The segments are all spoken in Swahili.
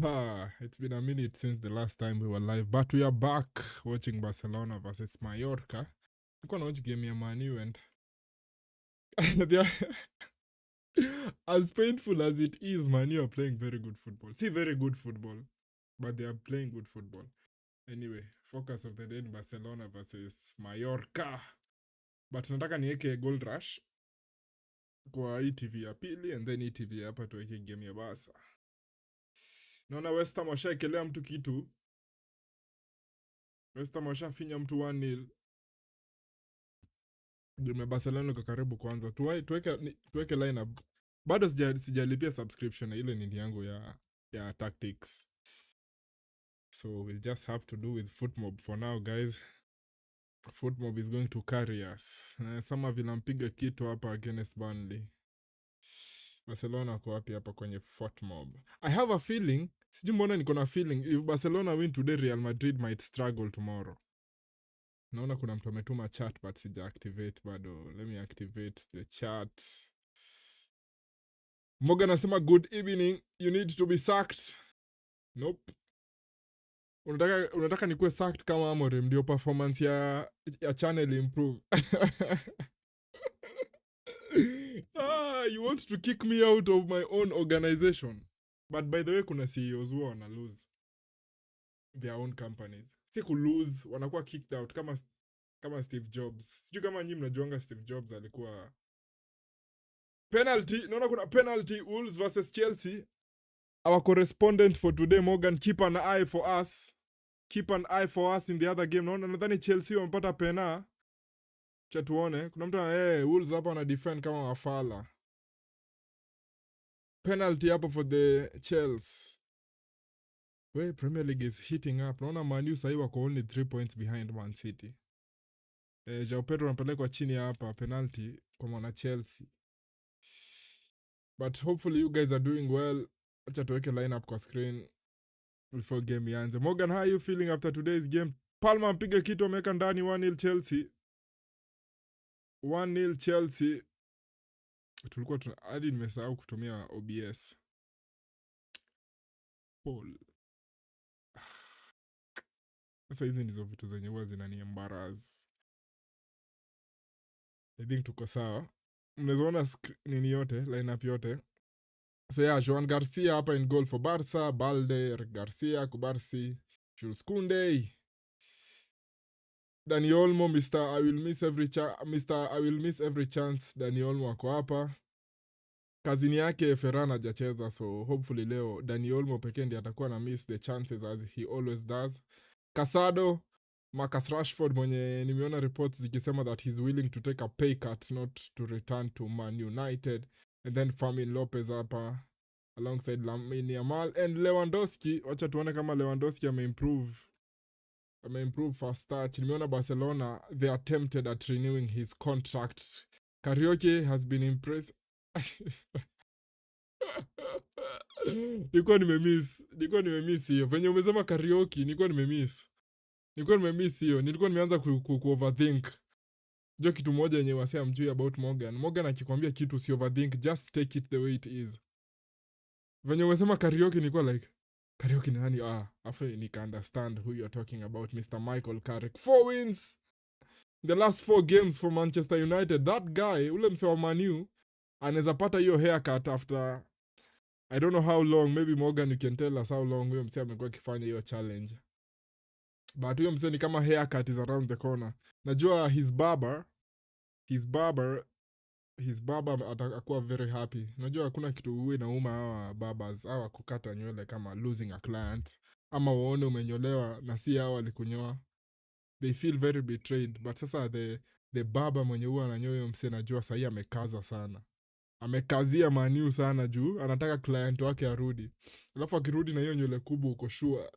It's been a minute since the last time we were live, but we are back watching Barcelona versus Mallorca. Nilikuwa na watch game ya Man U and as painful as it is, Man U are playing very good football. See, very good football, but they are playing good football. Anyway, focus of the day in Barcelona versus Mallorca. But nataka niweke Gold Rush kwa hii TV ya pili and then hii TV hapa tuweke game ya Barca. Naona West Ham washaekelea mtu kitu. West Ham washafinya mtu 1-0. Game ya Barcelona kwa karibu kwanza. Tuweke lineup. Bado sijalipia subscription ile nini yangu ya tactics. So we'll just have to do with Footmob for now, guys. Footmob is going to carry us. Sama vinampiga kitu hapa against Burnley. Barcelona kwa wapi hapa kwenye Footmob. I have a feeling, sijui mbona niko na feeling, if Barcelona win today, Real Madrid might struggle tomorrow. Naona kuna mtu ametuma chat but sija activate bado. Let me activate the chat. Morgan anasema good evening, you need to be sacked. Nope. Unataka nikuwe sacked kama Amorim ndio performance ya channel improve. You want to kick me out of my own organization. But by the way, kuna CEOs who wana lose their own companies. Si ku lose, wanakuwa kicked out kama Steve Jobs. Sijui kama nyinyi mnajuanga Steve Jobs alikuwa penalty. Naona kuna penalty, Wolves versus Chelsea. Our correspondent for today, Morgan, keep an eye for us. Keep an eye for us in the other game. Naona nadhani Chelsea wamepata pena. Cha tuone. Kuna mtu Wolves hapa wana defend kama wafala. Penalty hapo for the Chelsea. Premier League is heating up. Naona Man U sahi wako only 3 points behind Man City. Joao Pedro anapelekwa chini hapa, penalty kwa mwana Chelsea. But hopefully you guys are doing well. Acha tuweke lineup kwa screen before game ianze. Morgan, how are you feeling after today's game? Palma mpiga kitu ameweka ndani 1-0 Chelsea. 1-0 Chelsea. Tulikuwa hadi nimesahau kutumia OBS. Paul. Sasa hizi ndizo vitu zenye huwa zinani-embarrass. I think tuko sawa. Mnazoona nini yote, lineup yote. So yeah, Joan Garcia hapa in goal for Barca, Balde, Garcia, Kubarsi, Jules Koundé, Dani Olmo, Mr. I will miss every chance. Dani Olmo ako hapa. Kazini yake Ferran hajacheza, so hopefully leo Dani Olmo pekee ndiye atakuwa na miss the chances as he always does. Casado, Marcus Rashford mwenye nimeona reports zikisema that he's willing to take a pay cut not to return to Man United. And then Fermin Lopez hapa alongside Lamine Yamal and Lewandowski. Wacha tuone kama Lewandowski ameimprove first touch. Nimeona Barcelona, they are tempted at renewing his contract. Karaoke has been impressed. Nilikuwa nimemiss hiyo. Venye umesema karaoke, nilikuwa nimemiss hiyo. Nilikuwa nimeanza ku-overthink. Jo kitu moja yenye wasea mjui about Morgan. Morgan akikwambia kitu si overthink, just take it the way it is. Venye umesema karaoke nilikuwa like, karaoke ni nani? Afu nika understand who you're talking about, Mr. Michael Carrick. 4 wins. The last 4 games for Manchester United. That guy, ule mse wa Man U, anaweza pata hiyo haircut after I don't know how long. Maybe Morgan you can tell us how long huyo mse amekuwa akifanya hiyo challenge. But huyo mse ni kama haircut is around the corner. Najua his barber atakuwa very happy. Najua hakuna kitu uwe nauma hawa barbers, hawa kukata nywele kama losing a client. Ama waone umenyolewa na si hawa walikunyoa. They feel very betrayed. But sasa the barber mwenye huwa ananyoa huyo mse najua sahi amekaza sana. Amekazia Man U sana juu anataka client wake arudi. Alafu akirudi na hiyo nywele kubwa uko sure.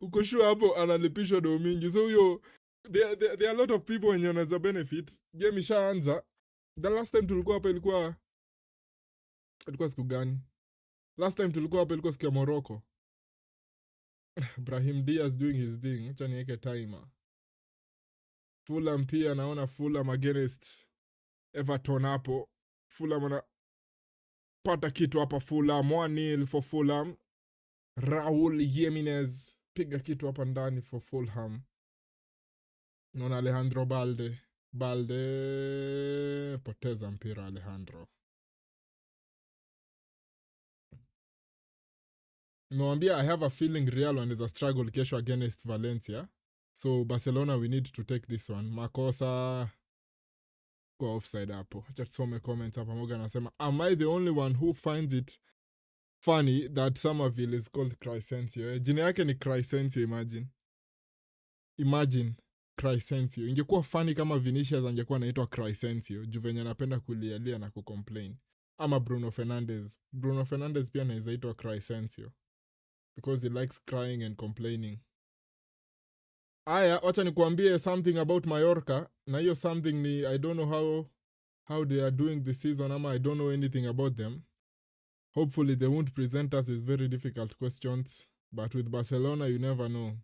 Uko sure hapo analipishwa do mingi. So huyo there are a lot of people wenye wanaweza benefit. Game ishaanza. The last time tulikuwa hapa ilikuwa siku gani? Last time tulikuwa hapa ilikuwa siku ya Morocco. Brahim Diaz doing his thing. Acha niweke timer. Fulham pia naona Fulham against Everton hapo. Fulham pata kitu hapa Fulham, 1-0 for Fulham. Raul Jimenez piga kitu hapa ndani for Fulham. Naona Alejandro Balde poteza mpira Alejandro. Nimewambia I have a feeling Real wanaweza struggle kesho against Valencia. So Barcelona we need to take this one. Makosa kwa offside hapo. Acha tusome comments hapa. Moga anasema, am I the only one who finds it funny that Somerville is called Crescencio? Jina yake ni Crescencio, imagine Crescencio. Ingekuwa funny kama Vinicius angekuwa anaitwa Crescencio, juu venye anapenda kulialia na kucomplain. Ama Bruno Fernandes. Bruno Fernandes pia anaweza itwa Crescencio because he likes crying and complaining. Aya, wacha nikuambie something about Mallorca. Na hiyo something ni I don't know how they are doing this season, ama I don't know anything about them. Hopefully they won't present us with very difficult questions. But with Barcelona, you never know.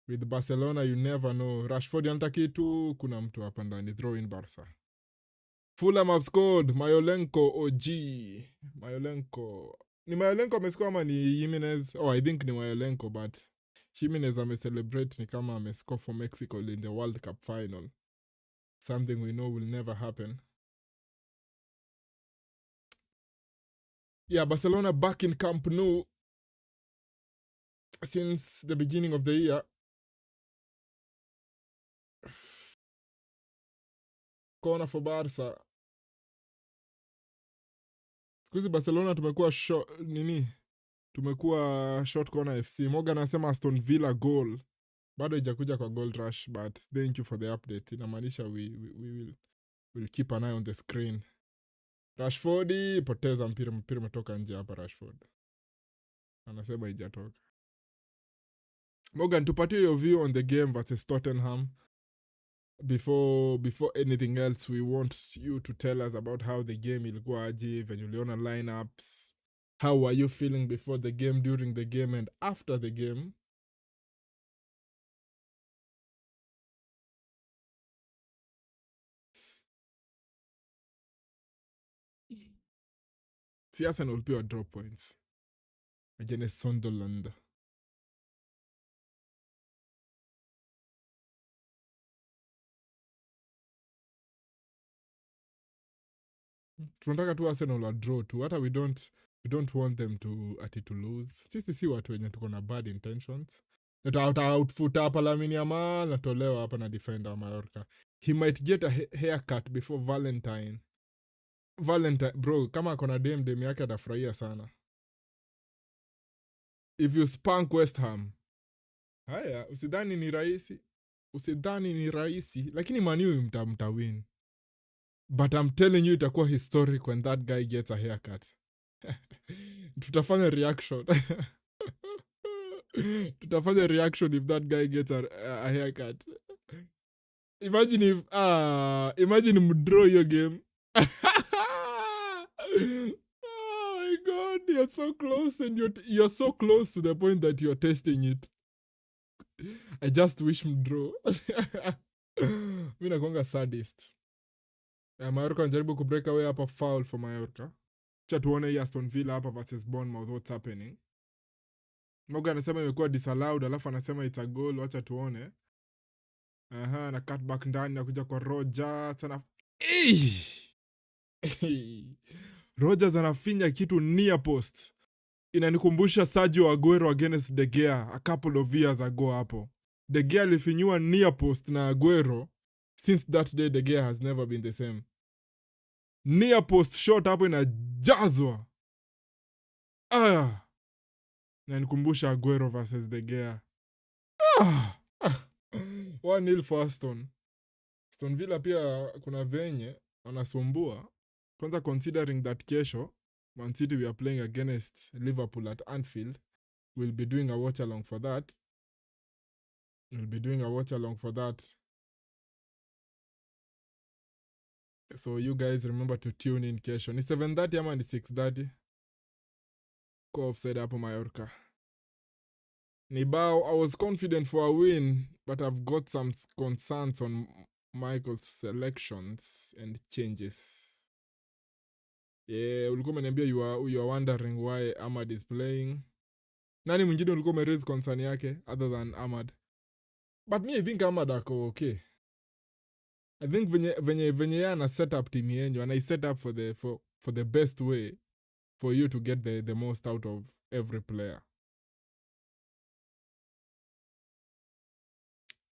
With Barcelona, you never know. Rashford anatakitu, kuna mtu hapa ndani. Throw in Barca. Fulham have scored. Mayolenko OG. Mayolenko. Ni Mayolenko amescore ama ni Jimenez? Oh, I think ni Mayolenko, but Jimenez amecelebrate ni kama amescore for Mexico in the World Cup final. Something we know will never happen. Yeah, Barcelona back in Camp Nou since the beginning of the year. Corner for Barca. Sikuizi Barcelona tumekuwa tumekuwa short corner FC. Morgan anasema Aston Villa goal. Bado haijakuja kwa goal rush, but thank you for the update. Inamaanisha we will keep an eye on the screen. Rashford poteza mpira umetoka nje hapa Rashford. Anasema haijatoka. Morgan, tupatie your view on the game versus Tottenham. Before anything else, we want you to tell us about how the game ilikuwa aje, venye uliona lineups. How were you feeling before the game, during the game, and after the game? Si Arsenal pia drop points against Sunderland. Tunataka tu Arsenal wa draw tu. Hata we don't want them to lose. Sisi si watu wenye tuko na bad intentions. Outfoot hapa Lamine Yamal natolewa hapa na defender wa Mallorca. He might get a haircut before Valentine. Bro, kama akona dem yake atafurahia sana. If you spank West Ham. Haya, usidhani ni rahisi. Lakini Man U mtawin. But I'm telling you itakuwa historic when that guy gets a haircut. Tutafanya reaction. Tutafanya reaction if that guy gets a haircut. Imagine mdraw your game. Oh my God, you're so close, and you're so close to the point that you're testing it. I just wish mdraw. Mimi nakuanga sadist. Mallorca wanajaribu kubreak away hapa, foul for Mallorca. Cha tuone Aston Villa hapa versus Bournemouth, what's happening. Morgan anasema imekuwa disallowed, alafu anasema it's a goal, wacha tuone. Na cutback ndani na kuja kwa Rogers sana. Rogers anafinya kitu near post. Inanikumbusha Sergio Aguero against De Gea a couple of years ago hapo. De Gea alifinyua near post na Aguero. Since that day De Gea has never been the same. Near post shot hapo inajazwa. Inanikumbusha Aguero versus De Gea. 1-0 for Aston Villa pia kuna venye wanasumbua. Kwanza considering that kesho Man City we are playing against Liverpool at Anfield. We'll be doing a watch-along for that. So you guys remember to tune in kesho. Ni 7:30 ama ni 6:30? Go offside hapo Mallorca. Ni bao, I was confident for a win, but I've got some concerns on Michael's selections and changes. Yeah, ulikuwa umeniambia you are wondering why Ahmad is playing. Nani mwingine ulikuwa umeraise concern yake other than Ahmad? But me I think Ahmad ako okay. I think venye yeye ana set up team yenyu and I set up for the best way for you to get the most out of every player.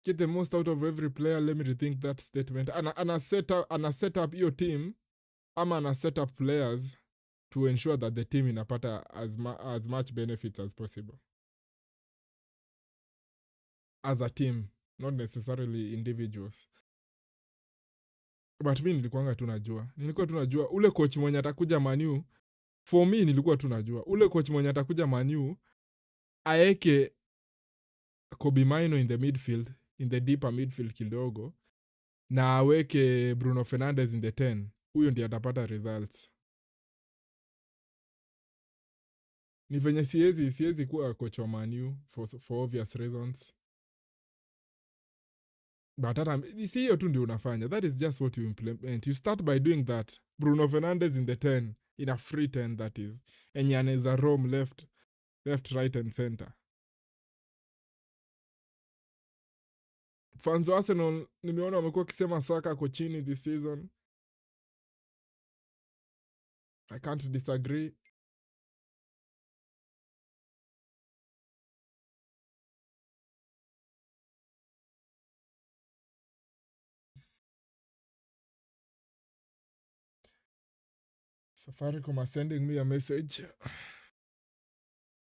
Get the most out of every player. Let me rethink that statement. Ana set up your team ama ana set up players to ensure that the team inapata as much benefits as possible as a team, not necessarily individuals. But mi nilikuwa tunajua ule coach mwenye atakuja Manu. For me nilikuwa tunajua ule coach mwenye atakuja Manu aeke Kobe Maino in the midfield, in the deeper midfield kidogo, na aweke Bruno Fernandes in the 10. Huyo ndiye atapata results. Ni venye siezi kuwa coach wa Manu for obvious reasons. But hata si hiyo tu ndio unafanya. That is just what you implement. You start by doing that. Bruno Fernandes in the 10, in a free 10 that is. Enye anaweza roam left, right and center. Fans wa Arsenal nimeona wamekuwa kisema Saka ako chini this season. I can't disagree. Safaricom are sending me a message.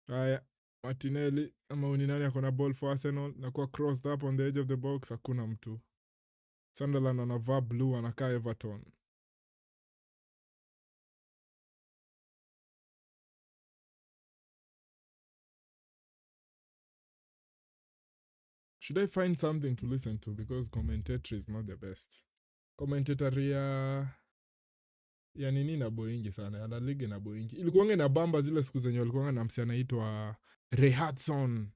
Haya, Martinelli ama uninani akona ball for Arsenal na kuwa crossed up on the edge of the box, hakuna mtu. Sunderland anavaa blue, anakaa Everton. Should I find something to listen to because commentator is not the best. Commentator ya nini na boingi sana, ya LaLiga na boingi. Ilikuwanga na bamba zile siku zenye walikuwanga na msi anaitwa Ray Hudson.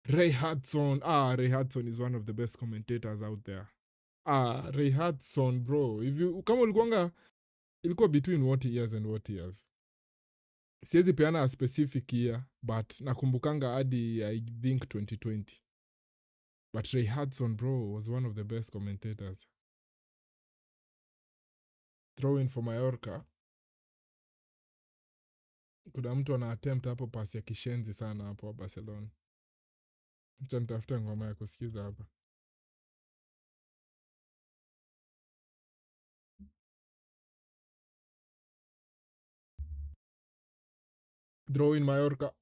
Ray Hudson is one of the best commentators out there. Ray Hudson bro. Kama ulikuwanga, ilikuwa between what years and what years. Siezi peana a specific year, but nakumbukanga hadi I think 2020. But Ray Hudson bro was one of the best commentators. Throw in for Mallorca. Kuna mtu ana attempt hapo pasi ya kishenzi sana hapo wa Barcelona. Acha nitafute ngoma ya kusikiza hapa. Throw in Mallorca.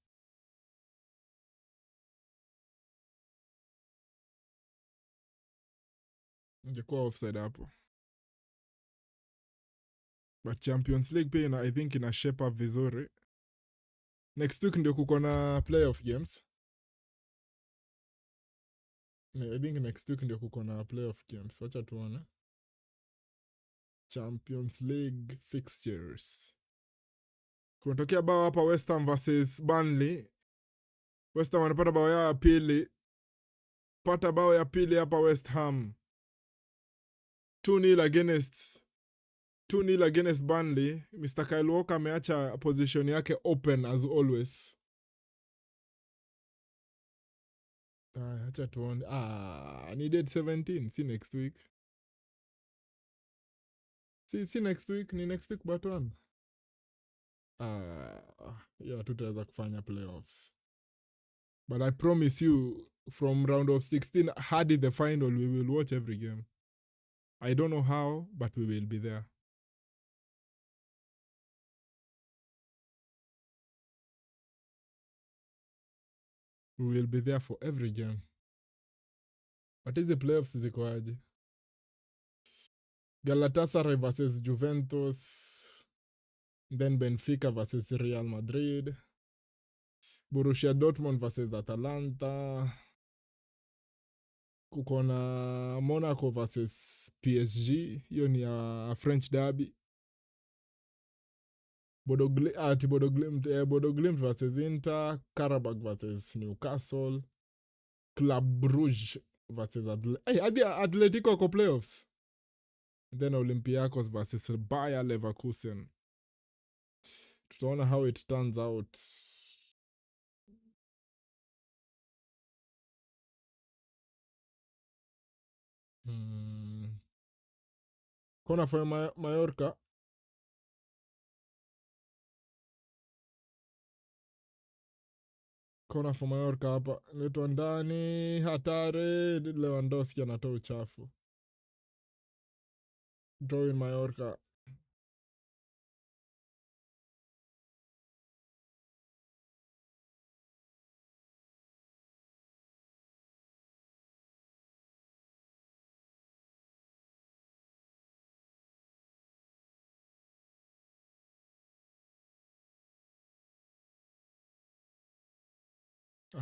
Ingekuwa offside hapo. But Champions League pia I think ina shape up vizuri. Next week ndio kuko na playoff games. I think next week ndio kuko na playoff games. Wacha tuone. Champions League fixtures. Kunatokea bao hapa West Ham versus Burnley. West Ham wanapata bao ya pili. Pata bao ya pili hapa West Ham. 2-0 against Burnley. Mr. Kyle Walker ameacha position yake open as always. Acha tuone. Ni date 17, si next week. Si next week, ni next week but one. Yeah, tutaweza kufanya playoffs. But I promise you, from round of 16 hadi the final, we will watch every game. I don't know how, but we will be there. We will be there for every game. What is the playoffs ziko aje? Galatasaray versus Juventus. Then Benfica versus Real Madrid. Borussia Dortmund versus Atalanta. Kuko na Monaco versus PSG. Hiyo ni ya French derby. Bodo Glimt versus Inter. Karabakh versus Newcastle. Club Brugge versus Atletico ko playoffs. Then Olympiacos versus Bayer Leverkusen. Tutaona how it turns out. Kona for Mallorca. Kona for Mallorca hapa. Letwa ndani. Hatari. Lewandowski anatoa uchafu. Draw in Mallorca.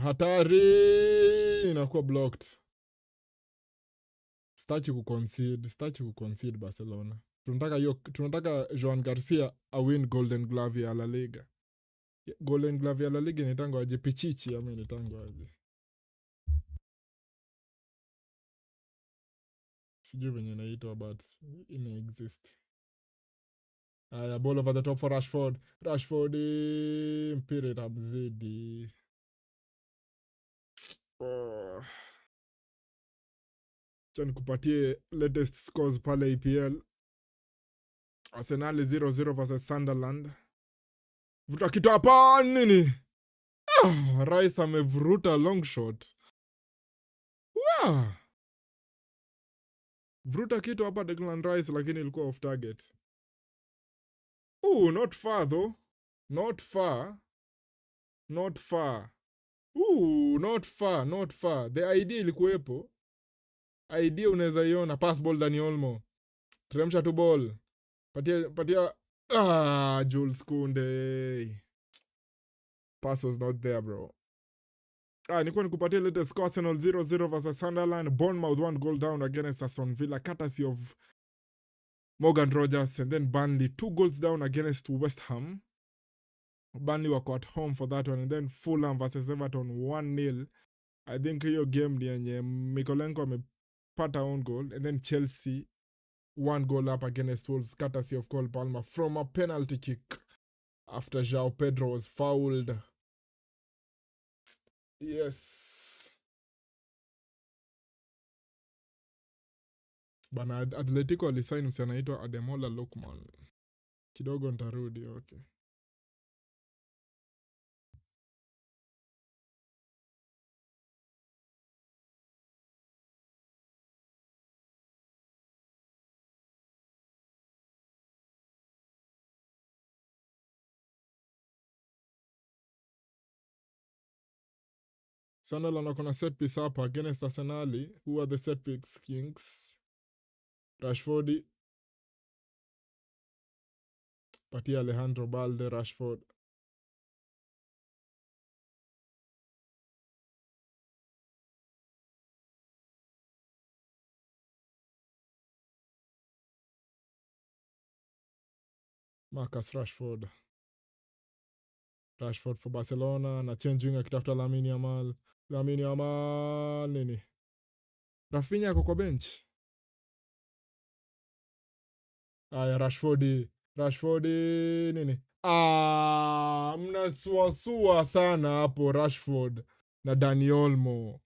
Hatari. Inakuwa blocked. Sitaki kuconcede Barcelona. Tunataka Joan Garcia awin Golden Glove ya LaLiga. Golden Glove ya LaLiga inaitangwa aje? Pichichi ama inaitangwa aje? Sijui venye inaitwa but ina exist. Aya, ball over the top for Rashford. Rashford mpira itamzidi. Acha nikupatie latest scores pale EPL. Arsenal 0-0 versus Sunderland. Vuta kitu hapa nini? Rice amevuruta long shot. Vuruta kitu hapa Declan Rice lakini ilikuwa off target. Not far though. Not far. Not far. Not far. The idea ilikuwepo. Idea unaweza iona. Pass ball Dani Olmo. Teremsha tu ball. Patia. Jules Kounde. Pass was not there, bro. Nikuwa nikupatia latest score. Arsenal 0-0 versus Sunderland. Bournemouth 1 goal down against Aston Villa, courtesy of Morgan Rogers. And then Burnley 2 goals down against West Ham. Burnley were at home for that one. And then Fulham versus Everton 1-0. I think hiyo game ni yenye Mikolenko amepata own goal. And then Chelsea 1 goal up against Wolves, courtesy of Cole Palmer from a penalty kick after João Pedro was fouled. Yes. Bana Atletico alisign msi anaitwa Ademola Lookman. Kidogo ntarudi, okay. Sunderland wako na set piece hapa against Arsenal, who are the set piece kings. Rashford. Patia Alejandro Balde, Rashford. Marcus Rashford. Rashford for Barcelona na changing akitafuta Lamine Yamal. Lamine Yamal nini? Rafinha ako kwa bench. Aya, Rashford nini? Mnasuasua sana hapo Rashford na Dani Olmo.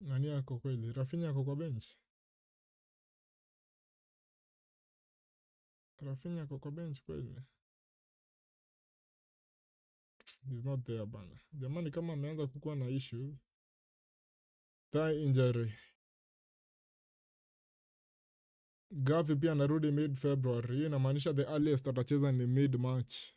Nani ako kweli? Rafinha ako kwa bench. Rafinha ako kwa bench kweli. He's not there bana. Jamani, kama ameanza kukuwa na issue. Thigh injury. Gavi pia anarudi mid February. Hii inamaanisha the earliest atacheza ni mid March.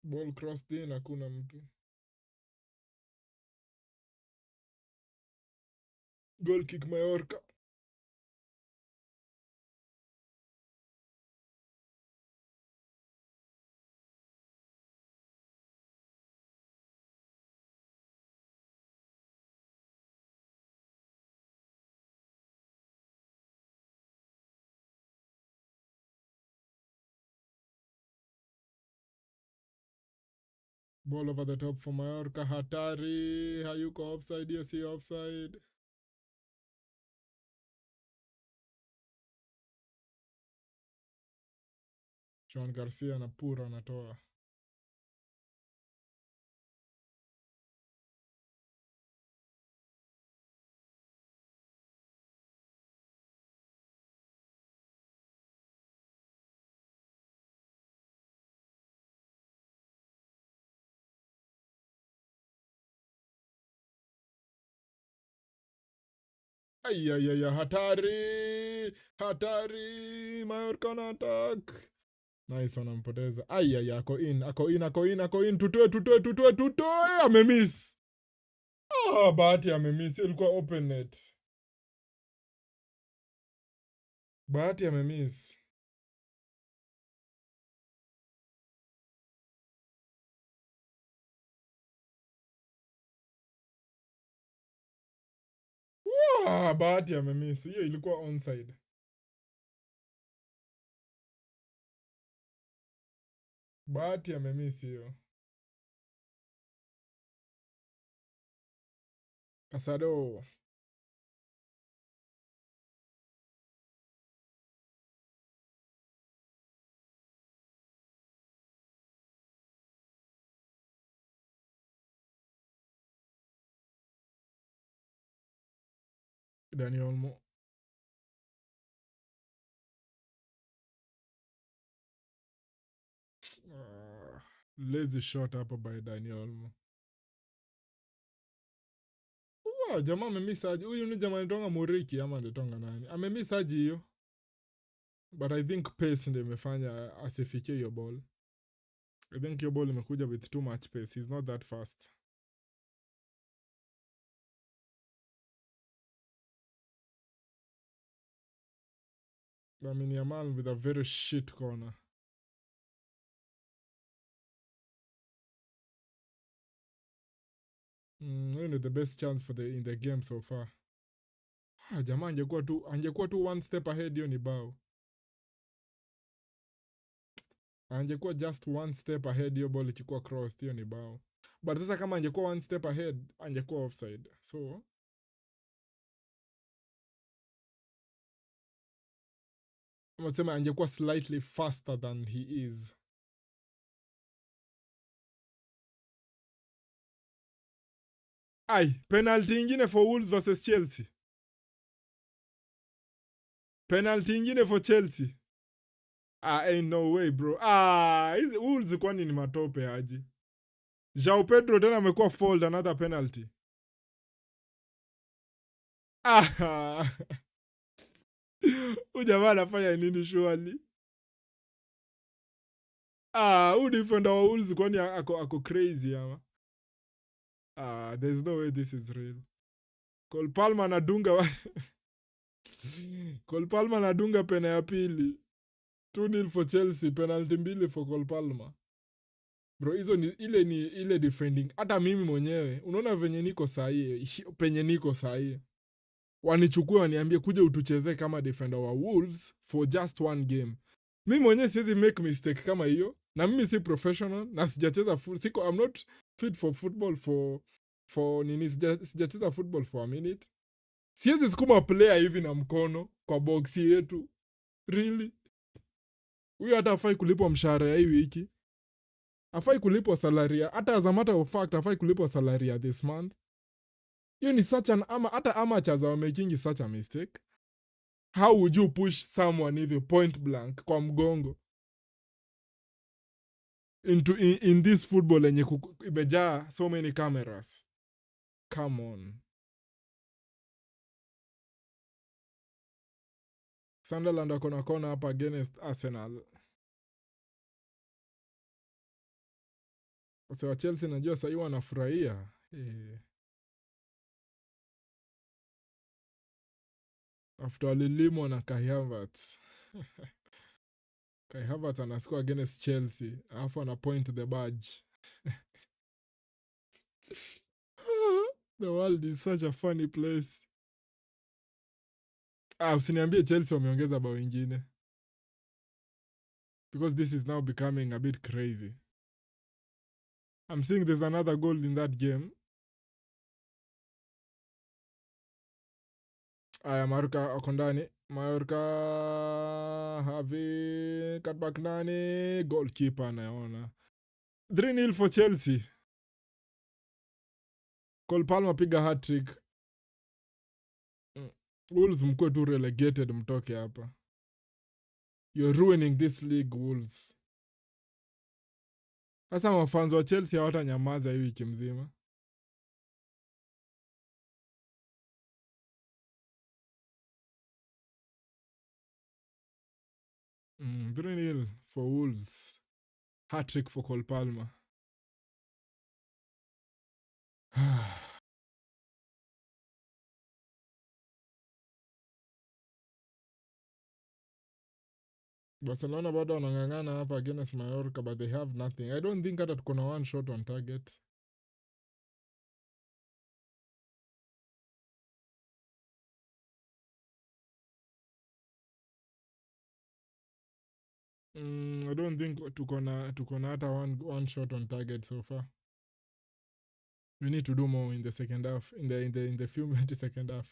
Ball crossed in, hakuna mtu. Goal kick Mallorca. Ball over the top for Mallorca. Hatari. Hayuko offside. Yes, he offside. Juan Garcia anapura anatoa. Ayayaya, hatari! Hatari! Mallorca na attack. Nice, wanampoteza. Ayaya, ako in. Tutoe. Amemiss. Bahati amemiss. Ilikuwa open net. Bahati amemiss. Bahati amemiss. Hiyo ilikuwa onside. Bahati amemiss hiyo. Casado. Dani Olmo. Lazy shot hapo by Dani Olmo. Jamaa amemiss aje. Huyu ni jamaa anatonga Muriki ama anatonga nani? Amemiss aje hiyo. But I think pace ndio imefanya asifikie hiyo ball. I think hiyo ball imekuja with too much pace. He's not that fast. Yamal with a very shit corner. Only the best chance for in the game so far. Jamaa angekuwa tu one step ahead, hiyo ni bao. Angekuwa just one step ahead, hiyo ball ikikuwa crossed, hiyo ni bao. But sasa kama angekuwa one step ahead, angekuwa offside. So unasema angekuwa slightly faster than he is. Penalty ingine for Wolves versus Chelsea. Penalty ingine for Chelsea. Ain't no way bro. Hizi Wolves kwani ni matope aje? João Pedro tena amekuwa fouled another penalty. Huyu jamaa anafanya nini surely? Huyu defender wa Wolves kwani ako crazy ama? There's no way this is real. Cole Palmer anadunga Cole Palmer anadunga pena ya pili. 2-0 for Chelsea, penalty mbili for Cole Palmer. Bro, hizo ni ile defending. Hata mimi mwenyewe, unaona venye niko sahi, penye niko sahi. Wanichukue waniambie kuja utuchezee kama defender wa Wolves for just one game. Mimi mwenyewe siwezi make mistake kama hiyo. Na mimi si professional na sijacheza I'm not fit for football for nini, sijacheza football for a minute. Siwezi sukuma player hivi na mkono kwa boxi yetu. Really? Huyu hata hafai kulipwa mshahara ya hii wiki. Hafai kulipwa salaria. Hata as a matter of fact, hafai kulipwa salaria this month. Hiyo ni such an hata amateurs are making such a mistake. How would you push someone hivi point blank kwa mgongo in this football yenye imejaa so many cameras? Come on. Sunderland wako na kona hapa against Arsenal. Wase wa Chelsea najua sahii wanafurahia. After walilimwa na Kai Havertz. Kai Havertz anascore against Chelsea. Alafu ana point the badge. The world is such a funny place. Usiniambie Chelsea wameongeza bao ingine. Because this is now becoming a bit crazy. I'm seeing there's another goal in that game. Aya, Mallorca wako ndani. Mallorca have cutback ndani. Goalkeeper anaona. 3-0 for Chelsea. Cole Palmer piga hat-trick. Wolves mkwe tu relegated, mtoke hapa. You're ruining this league, Wolves. Sasa mafans wa Chelsea hawatanyamaza hii wiki mzima. . 3-0 for Wolves. Hat-trick for Cole Palmer. Barcelona bado wanang'ang'ana hapa against Mallorca, but they have nothing. I don't think hata tuko na one shot on target. I don't think tuko na hata one shot on target so far. We need to do more in the second half, in the few minutes second half.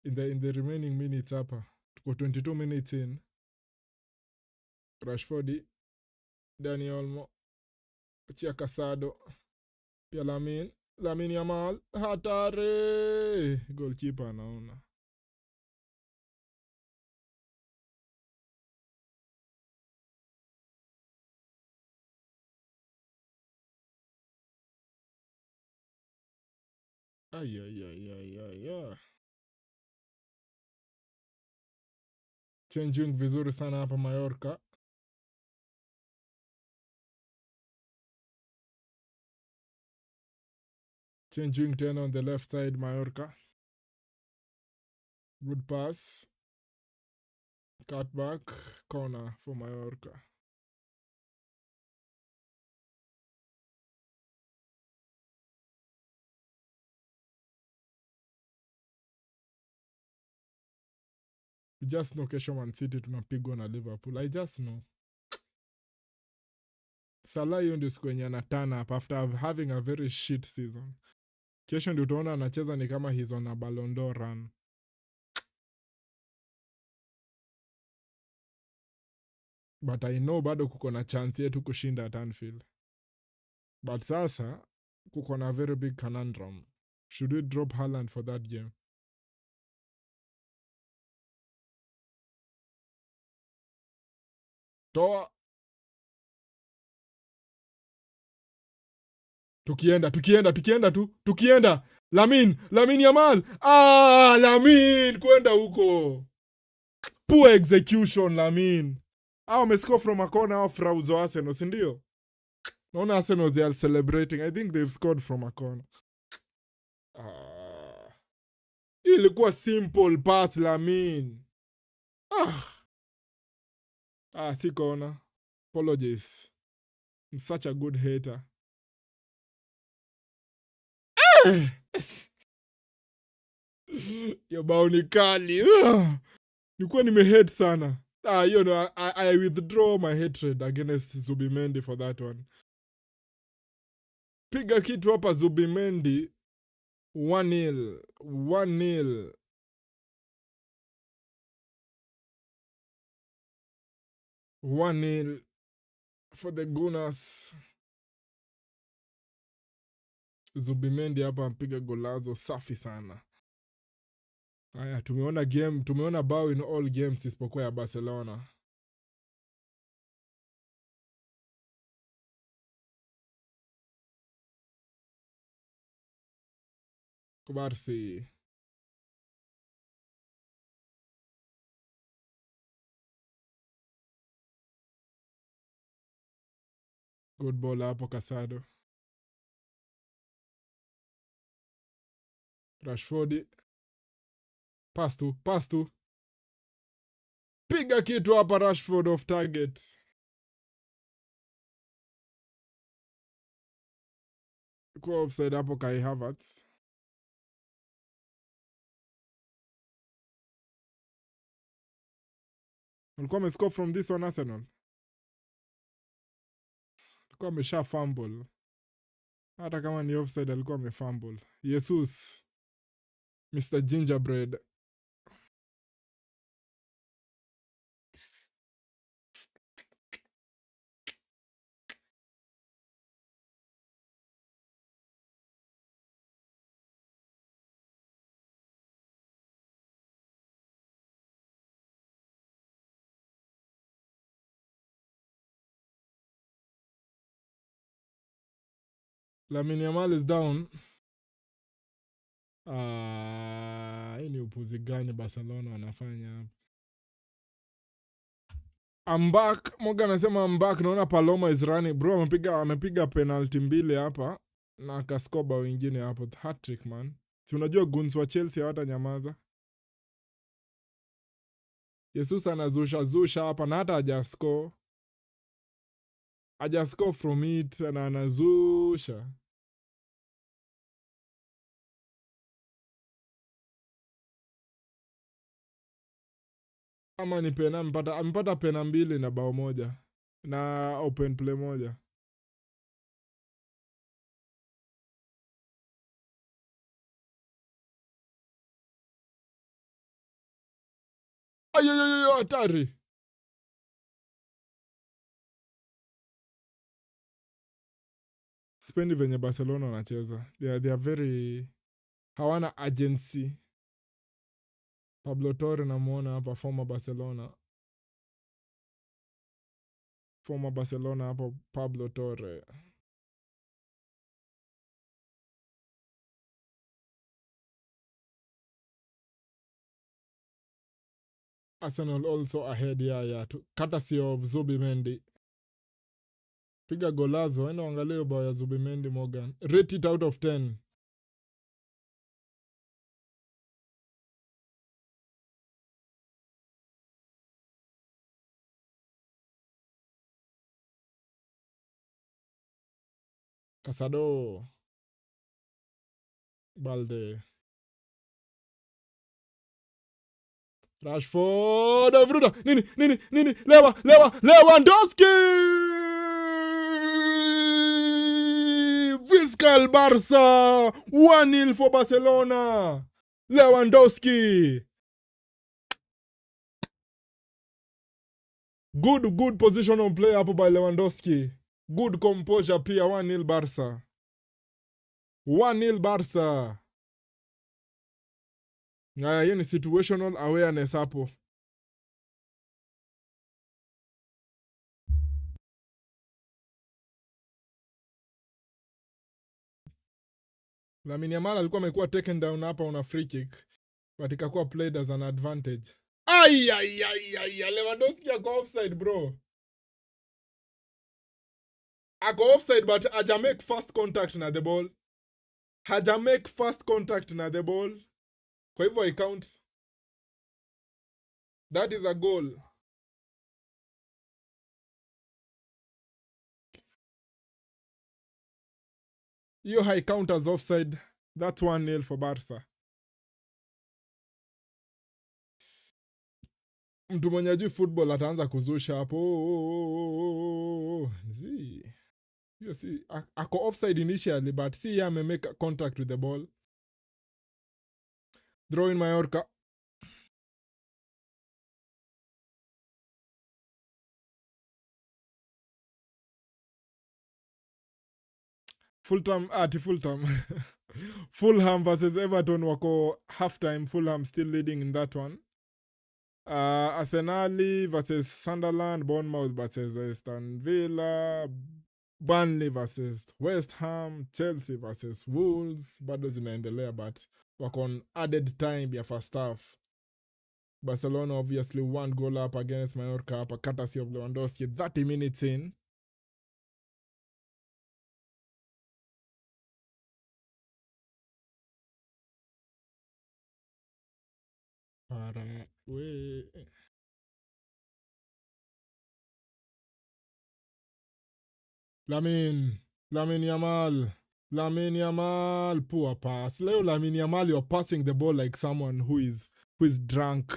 In the remaining minutes hapa. Tuko 22 minutes in. Rashford, Dani Olmo, Chia Casado, pia Lamine Yamal, hatari! Goalkeeper anaona. Ay. Changing vizuri sana hapa Mallorca. Changing tena on the left side Mallorca. Good pass. Cut back. Corner for Mallorca. You just know kesho Man City tunapigwa na Liverpool. I just know. Salah hiyo ndio siku yenye anatana up after having a very shit season. Kesho ndio utaona anacheza ni kama he's on a Ballon d'Or run. But I know bado kuko na chance yetu kushinda at Anfield. But sasa kuko na very big conundrum. Should we drop Haaland for that game? Toa. Tukienda. Lamine Yamal. Lamine kwenda huko. Poor execution Lamine. Wamescore from a corner of Frauzo Arsenal, si ndio? Naona Arsenal they are celebrating. I think they've scored from a corner. Ilikuwa simple pass Lamine. Si corner. Apologies. I'm such a good hater. Yo bao ni kali. Nilikuwa nimehate sana. You know, I withdraw my hatred against Zubimendi for that one. Piga kitu hapa Zubimendi. 1-0. 1-0. For the Gunners. Zubimendi hapa mpiga golazo safi sana. Haya, tumeona bao in all games isipokuwa ya Barcelona. Kubarsi. Good ball hapo Casado. Rashford. Pass tu. Piga kitu hapa Rashford off target. Kwa offside hapo Kai Havertz. Walikuwa wamescore from this one Arsenal. Walikuwa wamesha fumble. Hata kama ni offside alikuwa amefumble. Jesus. Mr. Gingerbread. Lamine Yamal is down. Hii ni upuzi gani Barcelona wanafanya hapa? I'm back. Morgan anasema I'm back. Naona Paloma is running. Bro, amepiga penalty mbili hapa na akaskoba wengine hapo. Hat-trick man. Si unajua guns wa Chelsea hawata nyamaza. Jesus anazusha hapa na hata hajascore. Hajascore from it na anazusha. Kama ni pena amepata pena mbili na bao moja na open play moja. Ayo hatari. Spendi venye Barcelona wanacheza. They are very hawana agency. Pablo Torre namuona hapa former Barcelona hapa Pablo Torre. Arsenal also ahead courtesy of Zubimendi. Piga golazo, enda angalia bao ya Zubimendi Morgan. Rate it out of 10. Casado. Balde. Rashford. Vruda. Nini. Lewandowski. Fiscal Barca. 1-0 for Barcelona. Lewandowski. Good positional play hapo by Lewandowski. Good composure pia. 1-0 Barca. 1-0 Barca. Hiyo ni situational awareness hapo. Lamine Yamal alikuwa amekuwa taken down hapa on a free kick, but ikakuwa played as an advantage. Lewandowski ako offside bro. Ako offside but haja make first contact na the ball. Kwa hivyo I count. That is a goal. Hiyo high count as offside. That's 1-0 for Barca. Mtu mwenye ajui football ataanza kuzusha hapo. Hiyo si ako offside initially but see yeye make contact with the ball. Draw in Mallorca. Full time. Fulham versus Everton wako halftime. Fulham still leading in that one. Arsenal versus Sunderland. Bournemouth versus Aston Villa. Burnley versus West Ham. Chelsea versus Wolves. Bado zinaendelea but wako on added time ya first half. Barcelona obviously 1 goal up against Mallorca hapa courtesy of Lewandowski 30 minutes in. Lamine Yamal, poor pass. Leo Lamine Yamal, you're passing the ball like someone who is drunk.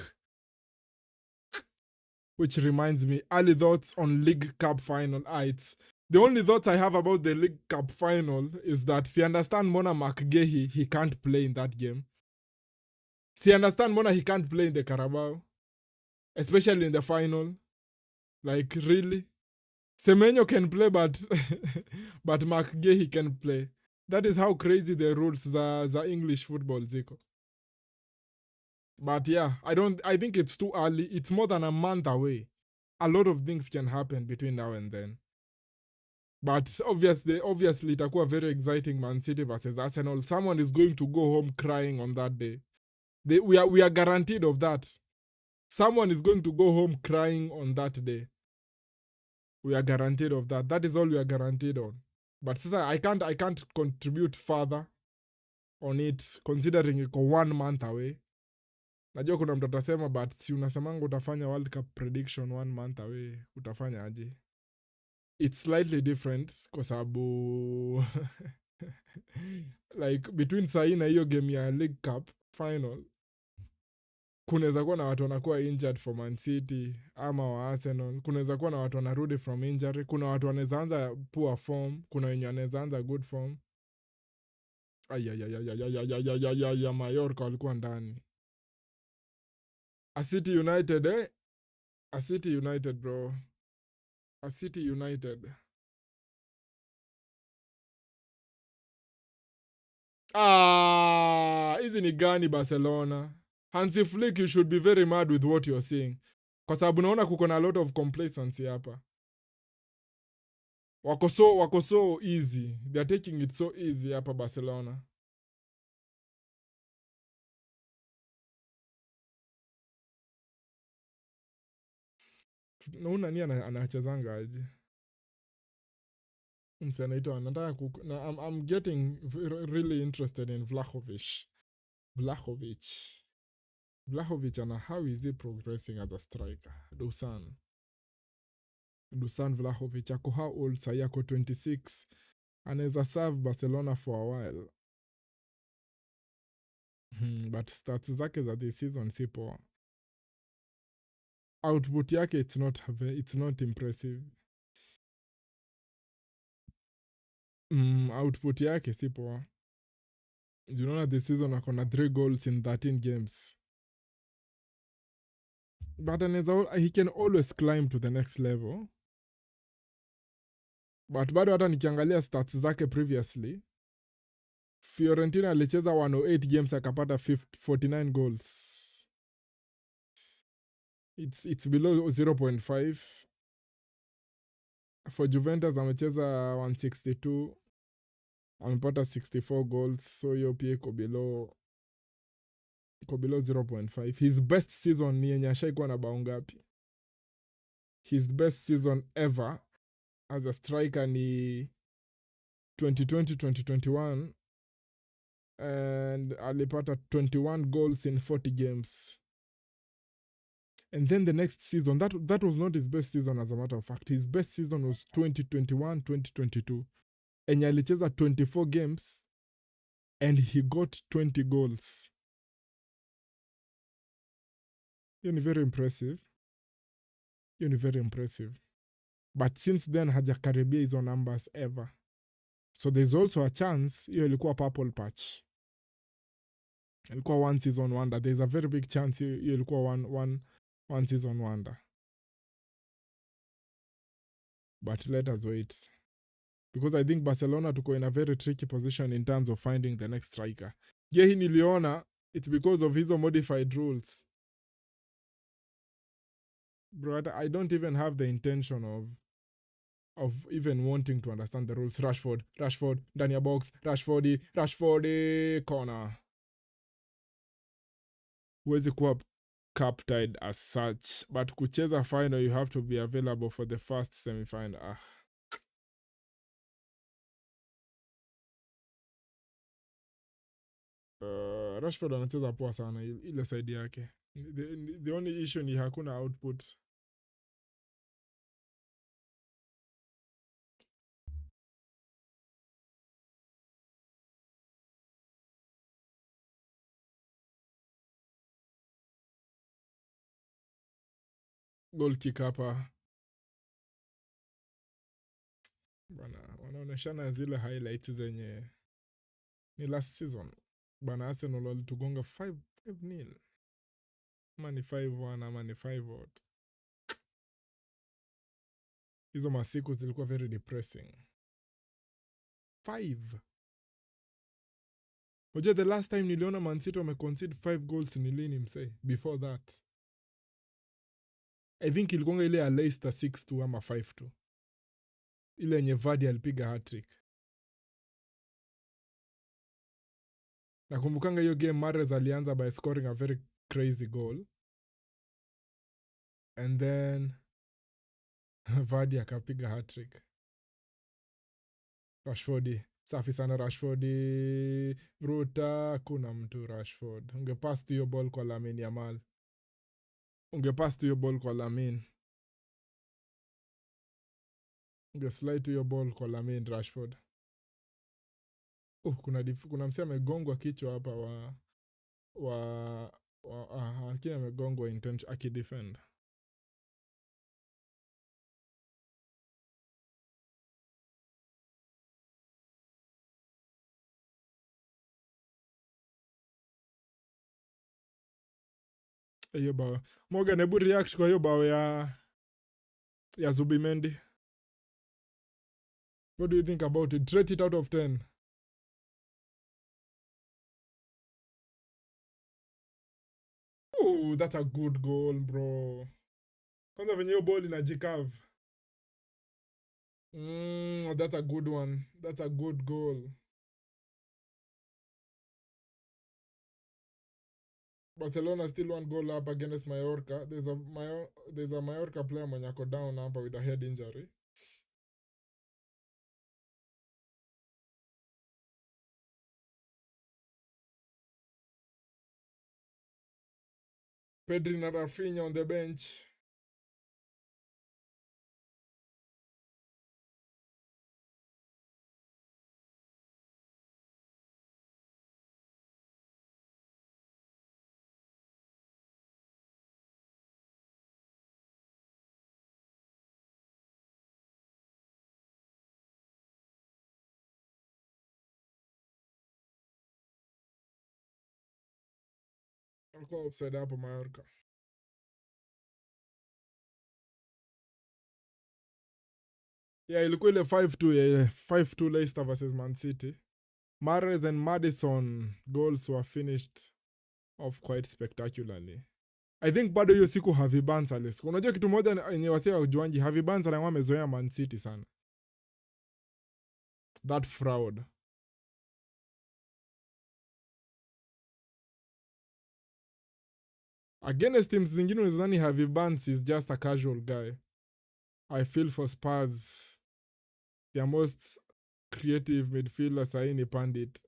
Which reminds me, early thoughts on League Cup final. The only thoughts I have about the League Cup final is that si understand Mona McGahey, he can't play in that game. Si understand Mona he can't play in the Carabao, especially in the final. Like really, Semenyo can play, but but McGahey can play. That is how crazy the rules za English football ziko. But yeah, I think it's too early. It's more than a month away. A lot of things can happen between now and then. But obviously itakuwa very exciting, Man City versus Arsenal. Someone is going to go home crying on that day. We are guaranteed of that. Someone is going to go home crying on that day. We are guaranteed of that. That is all we are guaranteed on. But sasa I can't contribute further on it considering iko 1 month away. Najua kuna mtu atasema, but si unasemanga utafanya World Cup prediction 1 month away, utafanya aje? It's slightly different kwa sababu like between sahi na hiyo game ya League Cup final kunaweza kuwa na watu wanakuwa injured for Man City ama wa Arsenal. Kunaweza kuwa na watu wanarudi from injury. Kuna watu wanaweza anza poor form. Kuna wenye wanaweza anza good form. Ya Mallorca walikuwa ndani. A City United, A City United, bro. A City United. Hizi ni gani Barcelona? Hansi Flick, you should be very mad with what you're seeing. Kwa sababu naona kuko na a lot of complacency hapa. Wako so easy. They're taking it so easy hapa Barcelona. Naona ni anachezanga aje. Mse anaitwa nataka I'm getting really interested in Vlahovic. Vlahovic, and how is he progressing as a striker? Dusan Vlahovic ako how old? Sahi ako 26. Anaweza serve Barcelona for a while. But stats zake za this season si poa. Output yake it's not impressive. Output yake si poa. You know this season ako na 3 goals in 13 games. But he can always climb to the next level. But bado hata nikiangalia stats zake previously, Fiorentina alicheza 108 games akapata 49 goals. It's below 0.5. For Juventus amecheza 162 amepata 64 goals, so hiyo pia iko below 0.5. His best season ni yenye ashaikuwa na bao ngapi? His best season ever as a striker ni 2020-2021 and alipata 21 goals in 40 games. And then the next season, that was not his best season as a matter of fact. His best season was 2021-2022. And alicheza 24 games and he got 20 goals. Hiyo very impressive. Very impressive. But since then hajakaribia hizo numbers ever. So there's also a chance hiyo ilikuwa purple patch. Ilikuwa one season wonder. There's a very big chance hiyo ilikuwa one season wonder. But let us wait. Because I think Barcelona tuko in a very tricky position in terms of finding the next striker. Hii niliona, it's because of hizo modified rules. Bro, I don't even have the intention of even wanting to understand the rules. Rashford, ndani ya box, Rashford, corner. Huwezi kuwa cup tied as such, but kucheza final you have to be available for the first semi-final. Rashford anacheza poa sana ile side yake. The only issue ni hakuna output. Goal kick hapa. bana, wanaoneshana zile highlights zenye ni last season bana. Arsenal walitugonga 5-0 ama ni 5-1 ama ni 5-0. Hizo masiku zilikuwa very depressing. 5. Unajua the last time niliona Man City wameconcede 5 goals ni lini msee? Before that I think ilikuwa ile ya Leicester 6-2 ama 5-2, ile yenye Vardy alipiga hat-trick. Nakumbukanga hiyo game Mahrez alianza by scoring a very crazy goal and then Vardy akapiga hat-trick. Rashford safi sana, Rashford Bruta, kuna mtu Rashford. Ungepass tu hiyo ball kwa Lamine Yamal, ungepass tu hiyo ball kwa Lamine, ungeslide tu hiyo ball kwa Lamine Rashford. Kuna msee amegongwa kichwa hapa lakini amegongwa intention akidefend. Hiyo bao Morgan, hebu react kwa hiyo bao ya Zubimendi. What do you think about it? Rate it out of 10. Oh, that's a good goal bro. Kwanza venye hiyo ball inajikave. That's a good one. That's a good goal. Barcelona still one goal up against Mallorca. There's a Mallorca player mwenye ako down hapa with a head injury. Pedri na Rafinha on the bench. Alikuwa offside hapo Mallorca. Yeah, ilikuwa ile 5-2 yeah, 5-2 Leicester versus Man City. Mahrez and Maddison goals were finished off quite spectacularly. I think bado hiyo siku Harvey Barnes aliscore. Unajua kitu moja yenye wasee wa ujuanji, Harvey Barnes anakuwa amezoea Man City sana. That fraud. Against teams zingine unazani Harvey Barnes is just a casual guy. I feel for Spurs. Their most creative midfielder sahi ni Pandit.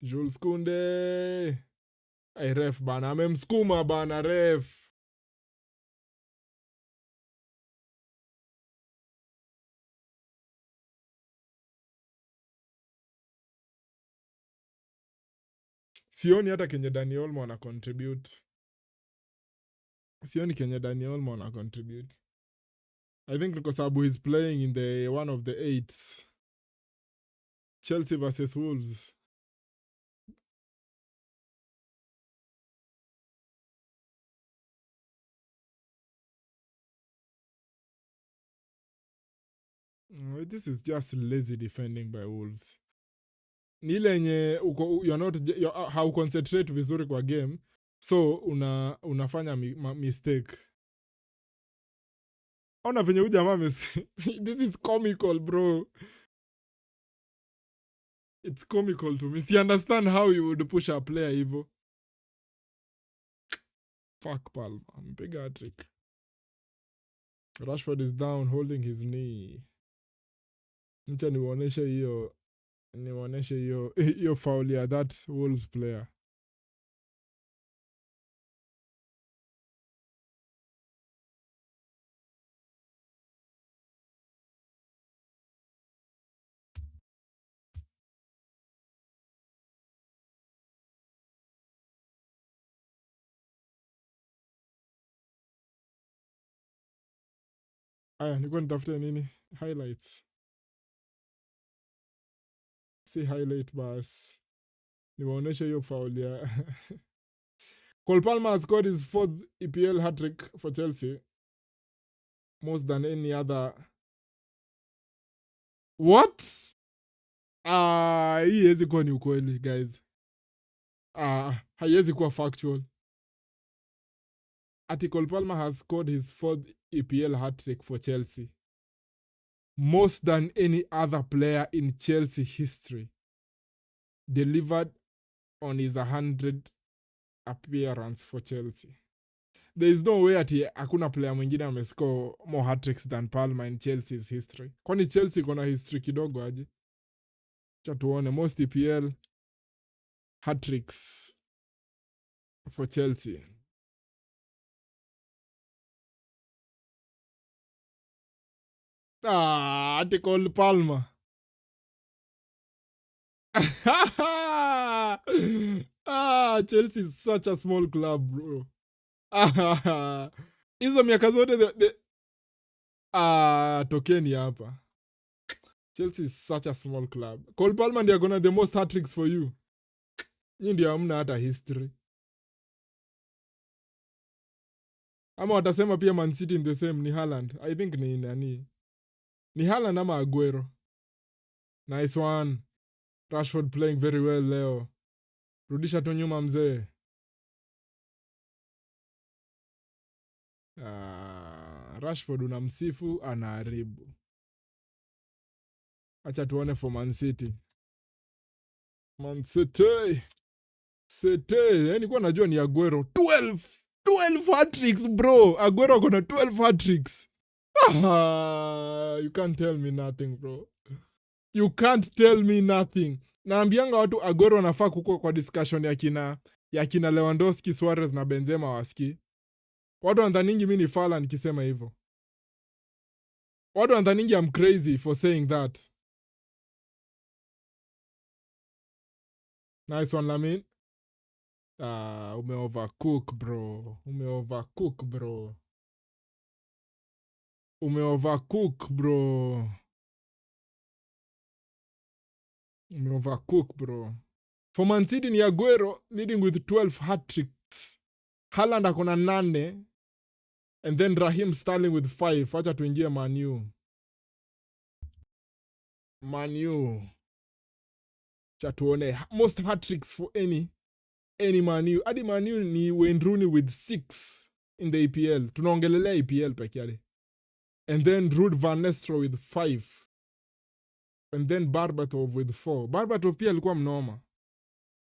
Jules Kounde. Ay, ref bana, amemskuma bana ref. Sioni hata kenye Dani Olmo ana contribute. Sioni kenye Dani Olmo ana contribute. I think kwa sababu he's playing in the one of the 8s. Chelsea versus Wolves. This is just lazy defending by Wolves. Ni ile yenye hauconcentrate vizuri kwa game, so unafanya mistake. Ona venye huyu jamaa this is comical bro. It's comical to me. See, understand how you would push a player hivyo. Fuck Palma, mpiga hat-trick. Rashford is down holding his knee. Ncha niwaoneshe hiyo foul ya that Wolves player. Aya, nilikuwa nitafute nini? Highlights. Si highlight bas. Niwaoneshe hiyo foul ya Cole Palmer has scored his fourth EPL hat-trick for Chelsea. Most than any other. What? Hii haiwezi kuwa ni ukweli, guys. Haiwezi kuwa factual. Ati Cole Palmer has scored his fourth EPL hat-trick for Chelsea. Most than any other player in Chelsea history. Delivered on his 100th appearance for Chelsea. There is no way ati hakuna player mwingine amescore more hat-tricks than Palmer in Chelsea's history. Kwani Chelsea iko na history kidogo aje? Cha tuone most EPL hat-tricks for Chelsea. Ati Cole Palmer. Chelsea is such a small club, bro. Hizo miaka zote tokeni hapa. Chelsea is such a small club. Cole Palmer ndiye akona the most hat-tricks for you. Nyinyi ndio hamna hata history. Ama watasema pia Man City in the same ni Haaland. I think ni nani? Ni Haaland ama Aguero. Nice one. Rashford playing very well leo. Rudisha tu nyuma mzee. Rashford unamsifu anaharibu. Acha tuone for Man City. Man City. Nilikuwa najua ni Aguero. 12 hat-tricks, bro. Aguero akona 12 hat-tricks. You can't tell me nothing, bro. You can't tell me nothing. Naambianga watu Aguero anafaa kukua kwa discussion ya kina Lewandowski, Suarez na Benzema waski. Watu wanadhaningi mimi ni fala nikisema hivyo. Watu wanadhaningi I'm crazy for saying that. Nice one, Lamin. Umeovercook, bro. Umeovercook, bro. For Man City ni Aguero leading with 12 hat-tricks. Haaland akona 8. And then Raheem Sterling with 5. Acha tuingie Man U. Acha tuone most hat-tricks for any Man U. Adi Man U ni Wayne Rooney with 6 in the EPL. Tunaongelelea EPL peke yake. And then Ruud van Nistelrooy with 5. And then Berbatov with 4. Berbatov pia alikuwa mnoma.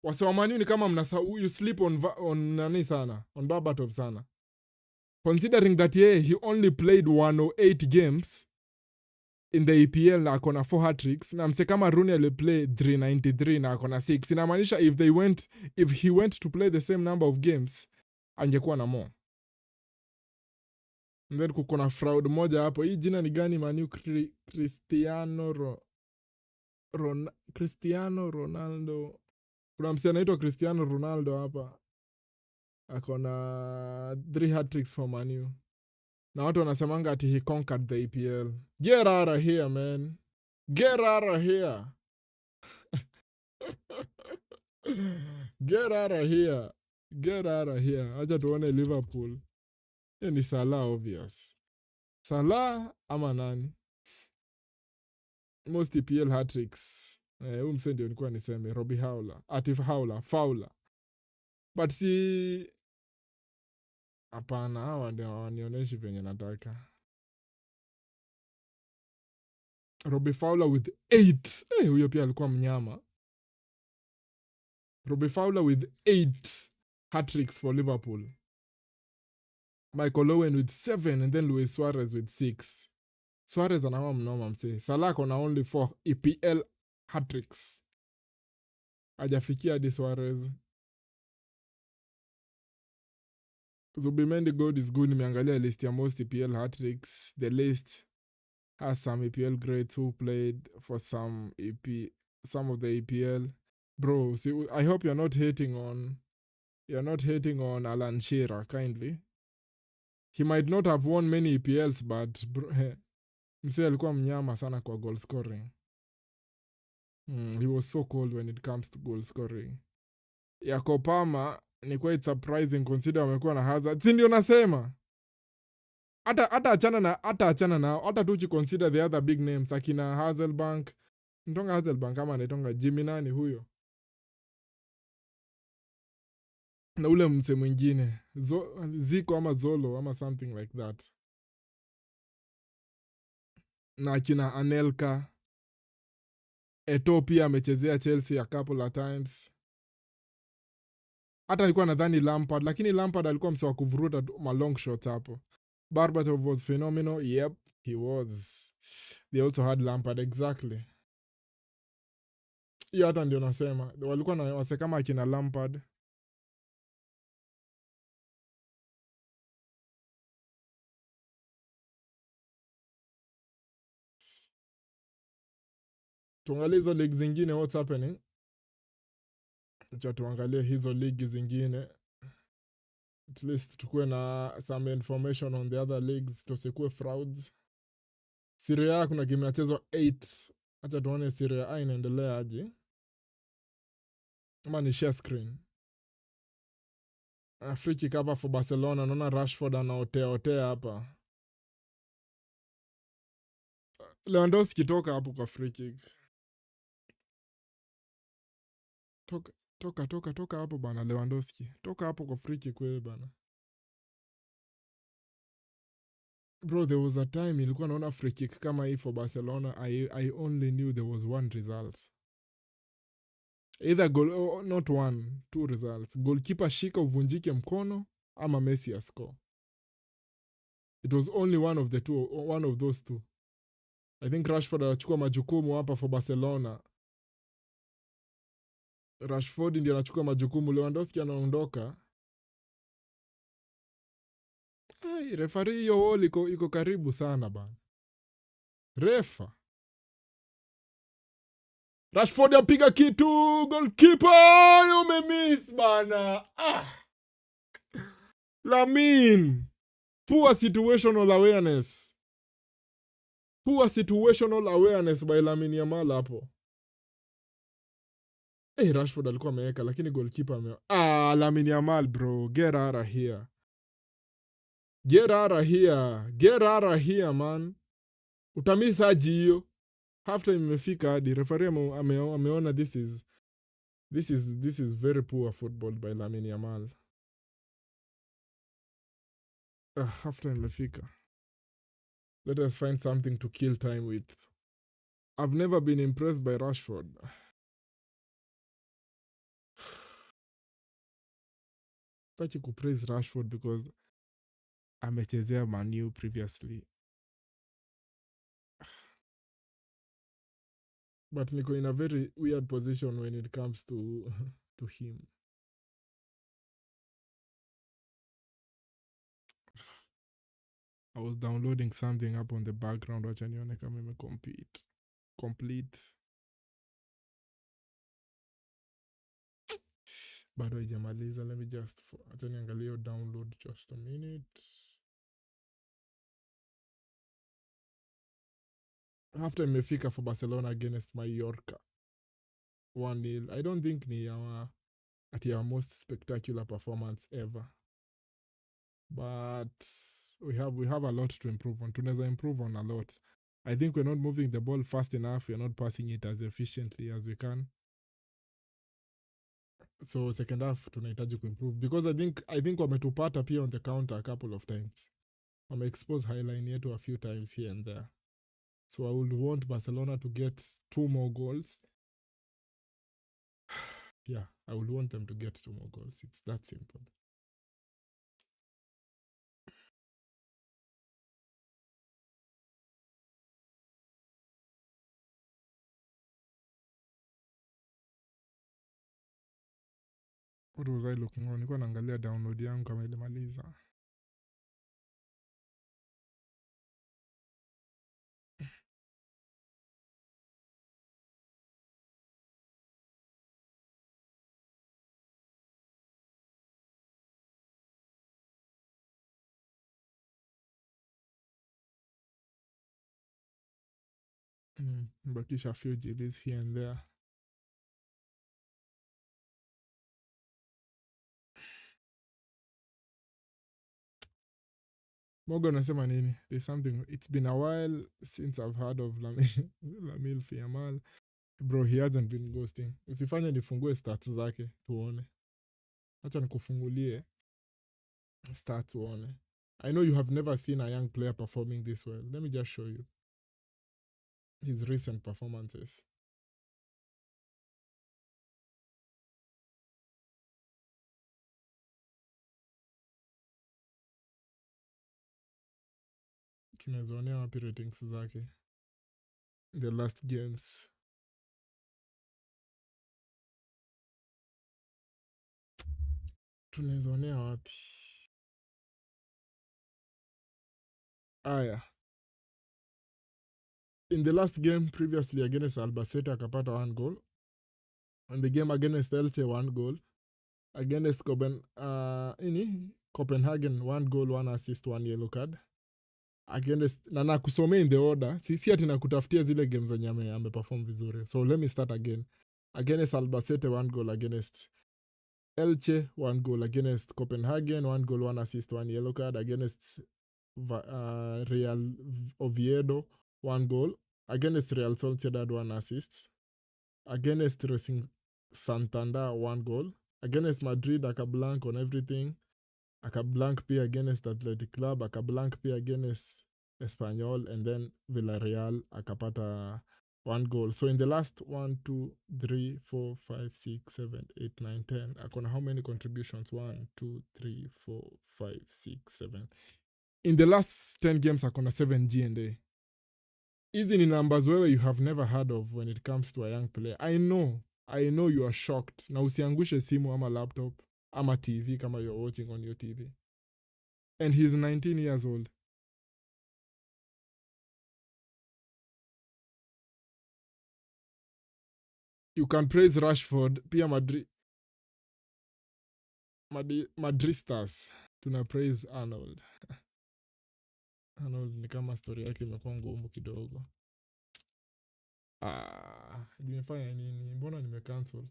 Wase wa Man U ni kama you sleep on nani sana. On Berbatov sana. Considering that he only played 108 games in the EPL na akona 4 hat-tricks, na mse kama Rooney aliplay 393 na akona 6. Inamaanisha if he went to play the same number of games, angekuwa na more. And then kukona fraud moja hapo. Hii jina ni gani Man U? Cristiano Ronaldo. Kuna mse anaitwa Cristiano Ronaldo hapa. Akona 3 hat-tricks for Man U. Na watu wanasemanga ati he conquered the EPL. Get out of here, man. Get out of here. Get out of here. Get out of here. Acha tuone Liverpool. Hiyo ni Salah obvious. Salah ama nani? Most EPL hat-tricks. Huyu mse ndio nilikuwa niseme. Robbie Fowler. Ati Fowler. But si... Hapana, hawa ndio wanionyeshi venye nataka. Robbie Fowler with 8. Huyo pia alikuwa mnyama. Robbie Fowler with 8 hat-tricks for Liverpool. Michael Owen with 7 and then Luis Suarez with 6. Suarez anawa mnoma mse. Salah kona only 4 EPL hat-tricks. Hajafikia hadi Suarez. Zubimendi God is good. Nimeangalia list ya most EPL hat-tricks. The list has some EPL greats who played for some of the EPL. Bro, see, I hope you're not hating on Alan Shearer, kindly. He might not have won many EPLs but msee alikuwa mnyama sana kwa goal scoring. He was so cold when it comes to goal scoring. Ya Kopama ni quite surprising consider wamekuwa na Hazard. Si ndio nasema? Hata achana nao. Hata tu consider the other big names akina Hazelbank. Ntonga Hazelbank kama anaitwa Jimmy nani huyo? Na ule mse mwingine Ziko ama Zolo ama something like that. Na akina Anelka. Eto'o pia amechezea Chelsea a couple of times. Hata alikuwa nadhani Lampard, lakini Lampard alikuwa mse wa kuvuruta ma long shots hapo. Berbatov was phenomenal. Yep, he was. They also had Lampard, exactly. Hiyo hata ndio nasema. Walikuwa na wase kama akina Lampard. Tuangalie hizo league zingine, what's happening. Acha tuangalie hizo league zingine. At least tukue na some information on the other leagues. Tusikue frauds. Serie A kuna game inachezwa 8. Acha tuone Serie A inaendelea aje. Ama ni share screen. Free kick hapa for Barcelona. Naona Rashford anaotea hapa. Lewandowski toka hapo kwa free kick. Toka hapo bana Lewandowski. Toka hapo kwa free kick wewe bana. Bro, there was a time ilikuwa naona free kick kama hii for Barcelona. I only knew there was one result. Either goal, not one, two results. Goalkeeper shika uvunjike mkono ama Messi ascore. It was only one of those two. I think Rashford anachukua majukumu hapa for Barcelona. Rashford ndiye anachukua majukumu, Lewandowski anaondoka. Referee hiyo wall iko karibu sana bana. Refa. Rashford apiga kitu, goalkeeper umemiss bana. Lamine. Poor situational awareness. Poor situational awareness by Lamine Yamal hapo. Rashford alikuwa ameweka lakini goalkeeper Lamine Yamal bro, get out of here. Get out of here man. Utamisa aji hiyo. Half time imefika hadi referee ameona this is very poor football by Lamine Yamal. Half time imefika. Let us find something to kill time with. I've never been impressed by Rashford. Sitaki kupraise Rashford because amechezea Man U previously. But niko in a very weird position when it comes to him. I was downloading something up on the background. Wacha nione kama complete. Bado haijamaliza. Let me just acha niangalie download just a minute. Half time imefika for Barcelona against Mallorca. 1-0. I don't think ni our most spectacular performance ever. But we have a lot to improve on. Tunaweza improve on a lot. I think we're not moving the ball fast enough. We're not passing it as efficiently as we can. So second half tunahitaji kuimprove because I think wametupata pia on the counter a couple of times. Wame-expose highline yetu a few times here and there. So I would want Barcelona to get 2 more goals. Yeah, I would want them to get 2 more goals. It's that simple. What was I looking on? Nilikuwa naangalia download yangu kama ilimaliza. Bakisha few GBs here and there. Morgan anasema nini? There's something. It's been a while since I've heard of Lamil Fiamal. Bro, he hasn't been ghosting. Usifanye nifungue stats zake tuone. Acha nikufungulie stats uone. I know you have never seen a young player performing this well. Let me just show you his recent performances. Tunazonea wapi ratings zake? The last games. Tunazonea wapi? Aya. In the last game previously against Albacete akapata 1 goal. In the game against Elche 1 goal. Against Copenhagen 1 goal 1 assist 1 yellow card. Against na nakusomea in the order. Si ati nakutafutia zile games zenye ameperform vizuri. So let me start again. Against Albacete 1 goal, against Elche 1 goal, against Copenhagen 1 goal 1 assist 1 yellow card, against Real Oviedo 1 goal, against Real Sociedad 1 assist, against Racing Santander 1 goal, against Madrid akablank on everything, akablank pia against Athletic Club, akablank pia against Espanyol, and then Villarreal akapata 1 goal. So in the last 1, 2, 3, 4, 5, 6, 7, 8, 9, 10, akona how many contributions? 1, 2, 3, 4, 5, 6, 7. In the last 10 games akona 7 G&A. Hizi ni numbers wewe you have never heard of when it comes to a young player. I know you are shocked. Na usiangushe simu ama laptop ama TV kama you're watching on your TV. And he's 19 years old. You can praise Rashford, pia Madristas. Tuna praise Arnold. Arnold ni kama story yake imekuwa ngumu kidogo. Nimefanya nini? Mbona nimecancel?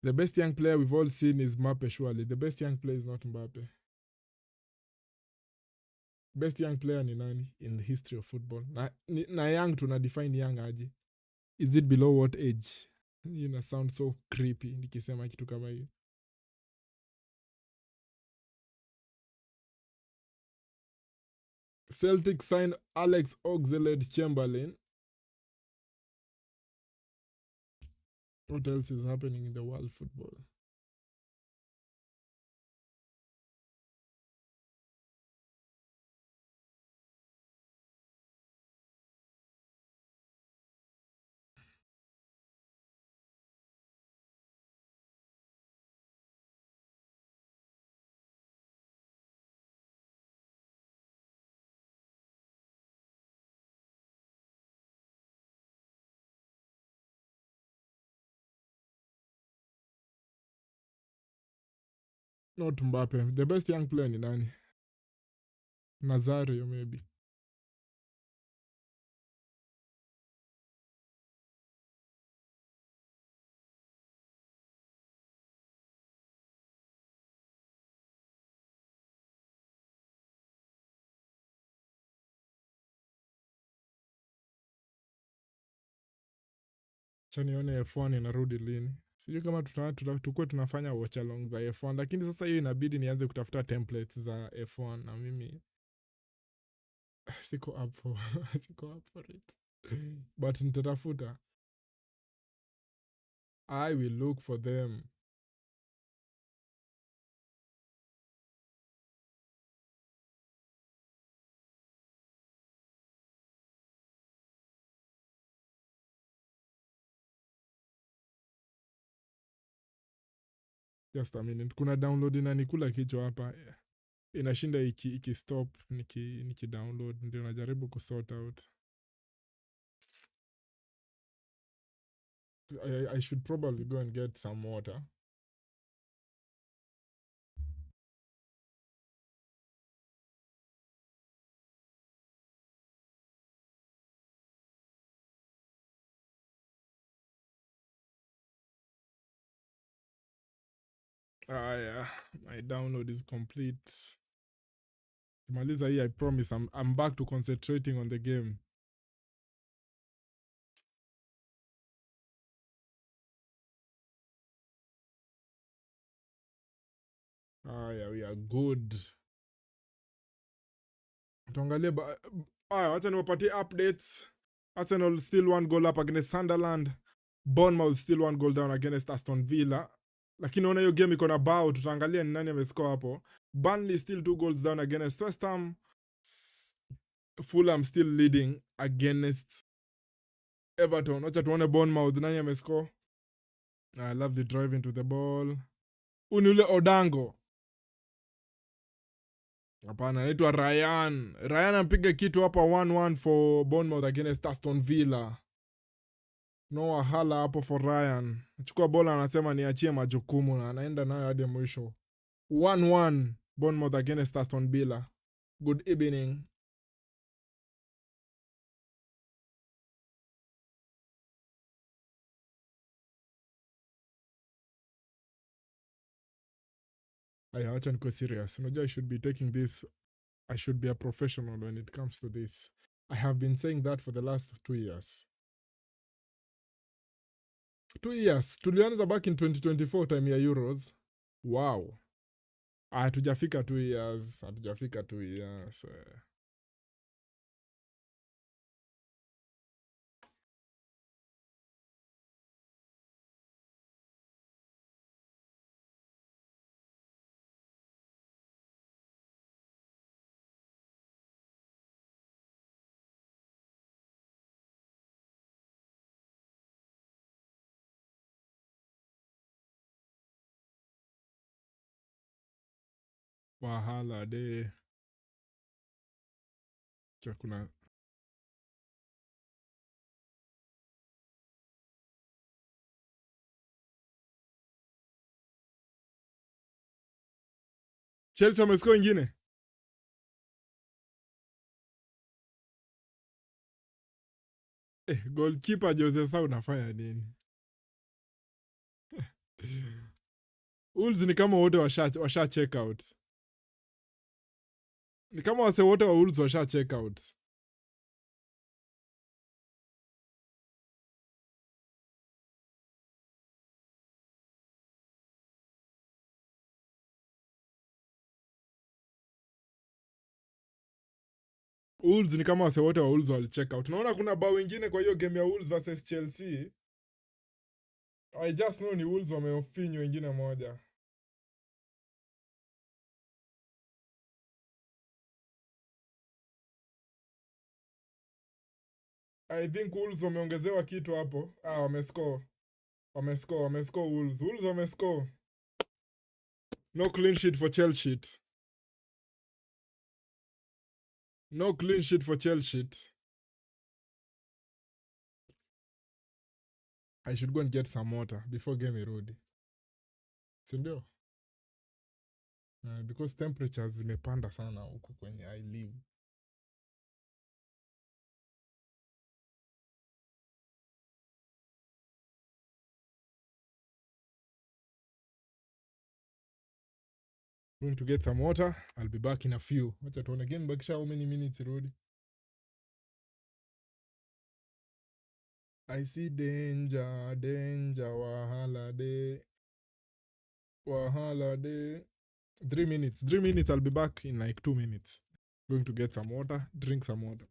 The best young player we've all seen is Mbappe, surely. The best young player is not Mbappe. Best young player ni nani in the history of football? Na young tuna define young aje? Is it below what age? Ina sound so creepy nikisema kitu kama hiyo. Celtic signed Alex Oxlade-Chamberlain. What else is happening in the world football? Not Mbappe. The best young player ni nani? Nazario maybe. Acha nione F1 inarudi lini. Sijui kama tukue tunafanya watchalong za F1, lakini sasa hiyo inabidi nianze kutafuta templates za F1 na mimi siko up for it. But nitatafuta. I will look for them. Just a minute. Kuna download inanikula kichwa hapa. Inashinda iki stop niki download, ndio najaribu kusort out. I should probably go and get some water. Yeah. My download is complete. Kimaliza hii, I promise I'm back to concentrating on the game. Yeah, we are good. Tuangalie wacha niwapatie updates. Arsenal still 1 goal up against Sunderland. Bournemouth still 1 goal down against Aston Villa. Lakini naona hiyo game iko na bao, tutaangalia ni nani amescore hapo. Burnley still 2 goals down against West Ham. Fulham still leading against Everton. Wacha tuone Bournemouth nani amescore. I love the drive into the ball. Uni ule Odango. Hapana, anaitwa Ryan. Ryan ampiga kitu hapa 1-1 for Bournemouth against Aston Villa. Noah hala hapo for Ryan. Achukua bola, anasema niachie majukumu na anaenda nayo hadi mwisho. 1-1 Bournemouth against Aston Villa. Good evening. Aya, acha niko serious. Unajua I should be taking this. I should be a professional when it comes to this. I have been saying that for the last 2 years. 2 years. Tulianza back in 2024 time ya Euros. Wow. Hatujafika 2 years. Hatujafika 2 years. Wahala de. Kuna Chelsea wamescore ingine. Goalkeeper Jose Sa unafanya nini? Wolves ni kama wote washa check out. Ni kama wase wote wa Wolves washa check out. Wolves ni kama wase wote wa Wolves wali check out. Unaona kuna bao wengine kwa hiyo game ya Wolves versus Chelsea. I just know ni Wolves wameofinyo wengine moja. I think Wolves wameongezewa kitu hapo. Wamescore. Wamescore Wolves. Wolves wamescore. No clean sheet for Chelsea. No clean sheet for Chelsea. I should go and get some water before game irudi. Sindio? Because temperatures zimepanda sana huku kwenye I live. Going to get some water. I'll be back in a few. Wacha tuone game bakisha how many minutes irudi. I see danger, wahala de. 3 minutes. 3 minutes, I'll be back in like 2 minutes. Going to get some water, drink some water.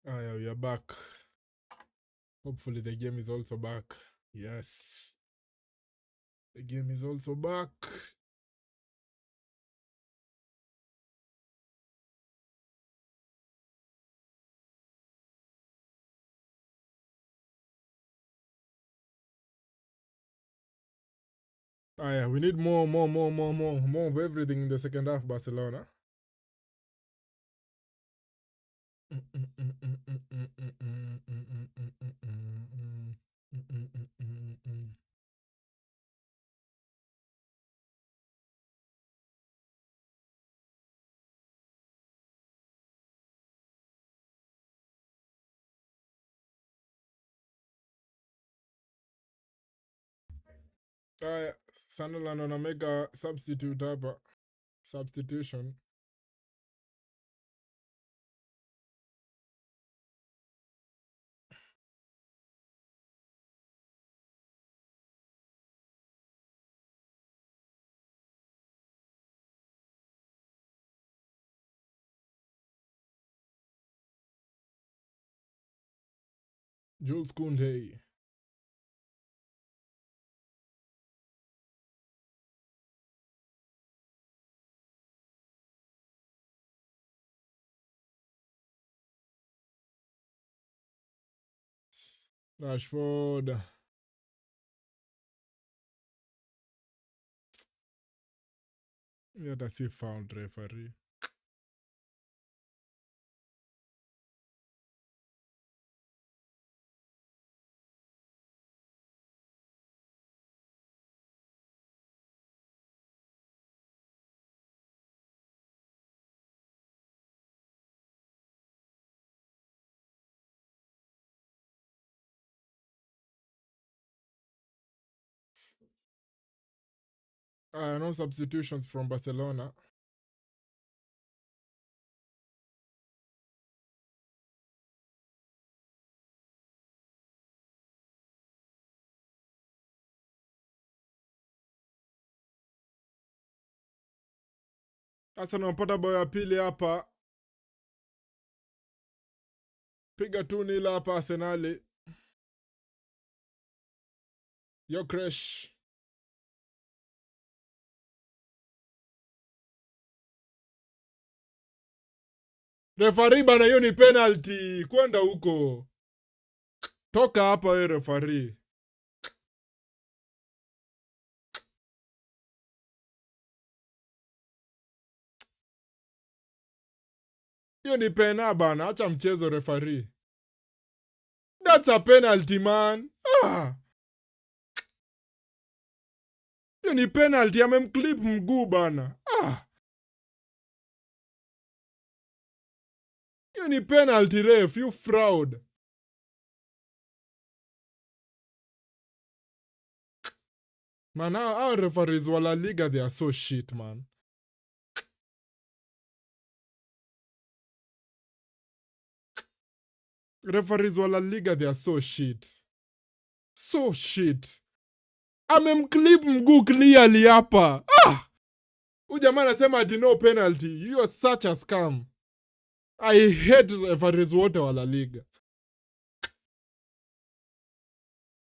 Yeah, we are back. Hopefully the game is also back. Yes. The game is also back. Yeah, we need more of everything in the second half, Barcelona. Sunderland wanameka substitute hapa. Substitution. Jules Koundé. Rashford. Hata si found referee. No substitutions from Barcelona. Sasa nampata bao ya pili hapa. Piga 2-0 hapa Arsenali. Yo crash. Referee bana, hiyo ni penalty. Kwenda huko. Toka hapa wewe referee. Hiyo ni pena bana, acha mchezo referee. That's a penalty man. Hiyo ni penalty, amemclip mguu bana. Hiyo ni penalty ref, you fraud. Man, our referees wa La Liga, they are so shit, man. Referees wa La Liga, they are so shit. So shit. Amemclip mguu clearly hapa. Huyu jamaa anasema ati no penalty. You are such a scam. I hate referees wote wa La Liga.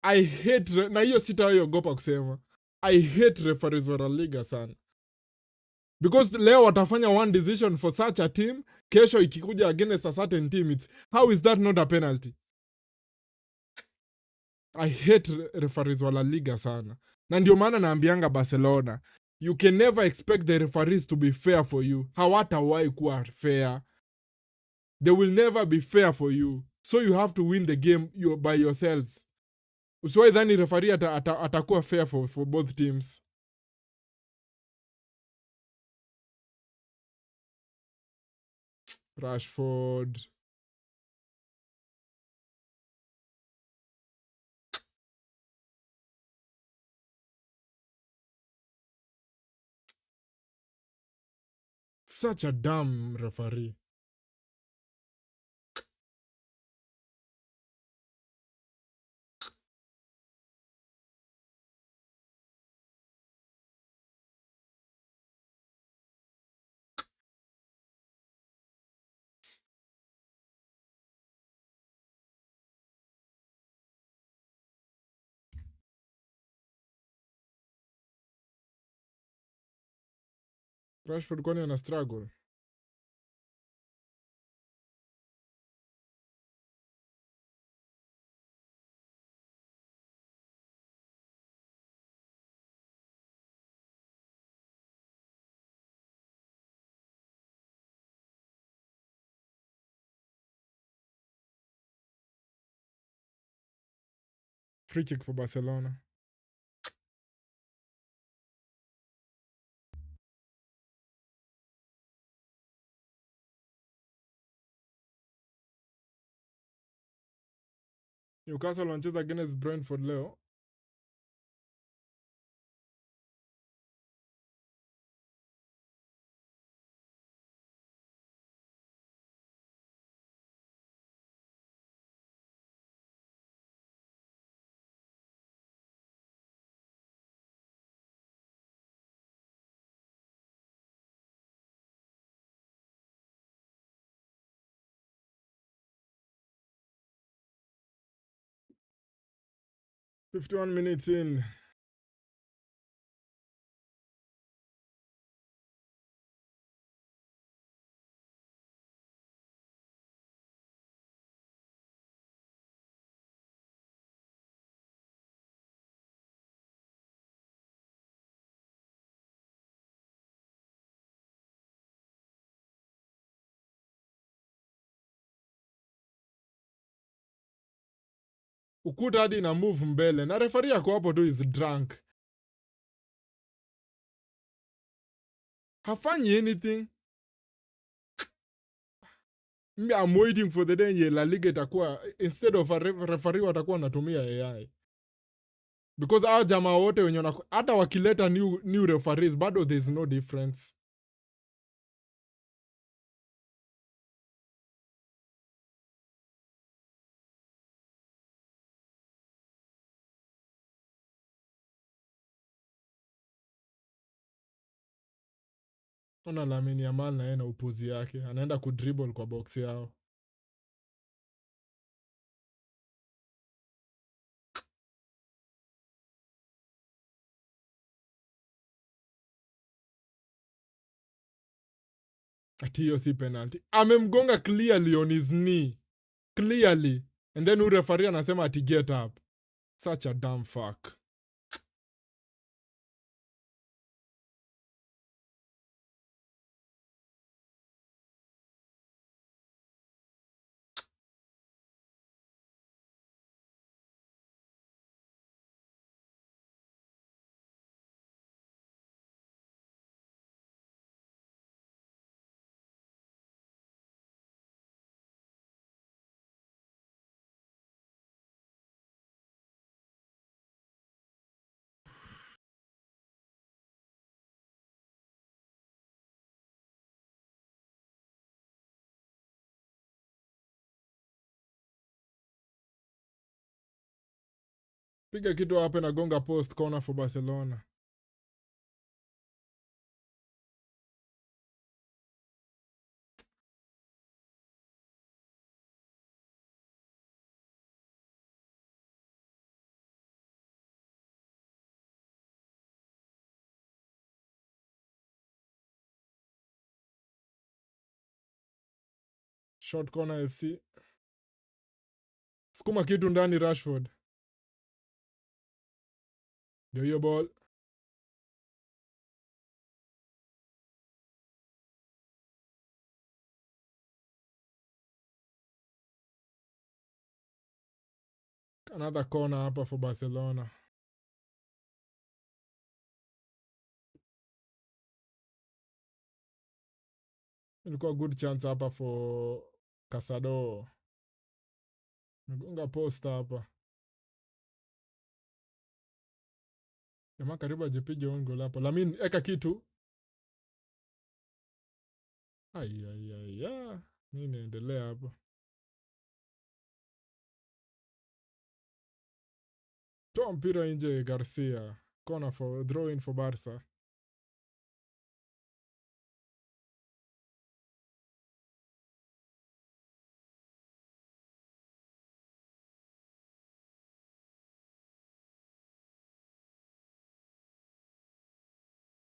I hate, na hiyo sitawaiogopa kusema. I hate referees wa La Liga sana. Because leo watafanya one decision for such a team, kesho ikikuja against a certain team, how is that not a penalty? I hate referees wa La Liga sana. Na ndio maana naambianga Barcelona, you can never expect the referees to be fair for you. Hawatawahi kuwa fair. They will never be fair for you. So you have to win the game by yourselves. Usiwahi dhani referee atakuwa fair for both teams. Rashford. Such a dumb referee. Rashford kwani ana struggle? Free kick for Barcelona. Newcastle wanacheza against Brentford leo. "51 minutes in." Ukuta hadi ina move mbele. Na referee ako hapo tu is drunk. Hafanyi anything. I'm waiting for the day ye La Liga itakuwa, instead of a referee watakuwa wanatumia AI. Because hao jamaa wote wenye hata wakileta new referees bado there's no difference. Ona Lamine Yamal na yeye na upuzi yake. Anaenda kudribble kwa box yao. Ati hiyo si penalty. Amemgonga clearly on his knee. Clearly. And then referee anasema ati get up. Such a dumb fuck. Piga kitu hapa na gonga post corner for Barcelona. Short corner FC. Sukuma kitu ndani Rashford. Ndio hiyo ball. Another corner hapa for Barcelona. Ilikuwa good chance hapa for Casado. Nagonga post hapa. Jamaa karibu ajipige on goal hapa. Lamin eka kitu. Ai. Nini inaendelea hapa? Toa mpira nje Garcia. Corner for draw in for Barca.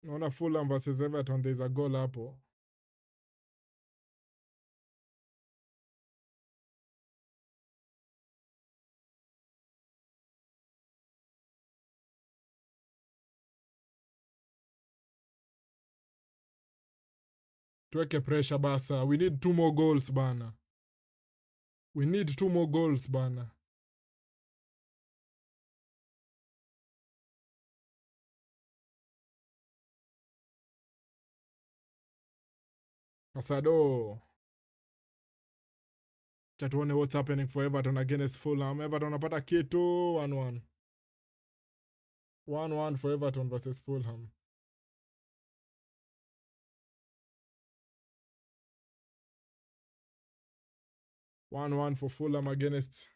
Naona Fulham versus Everton, there's a goal hapo. Tuweke pressure basa. We need 2 more goals bana. We need 2 more goals bana. Casado. Chatuone what's happening for Everton against Fulham. Everton napata kitu 1-1. 1-1 for Everton versus Fulham. One for Fulham against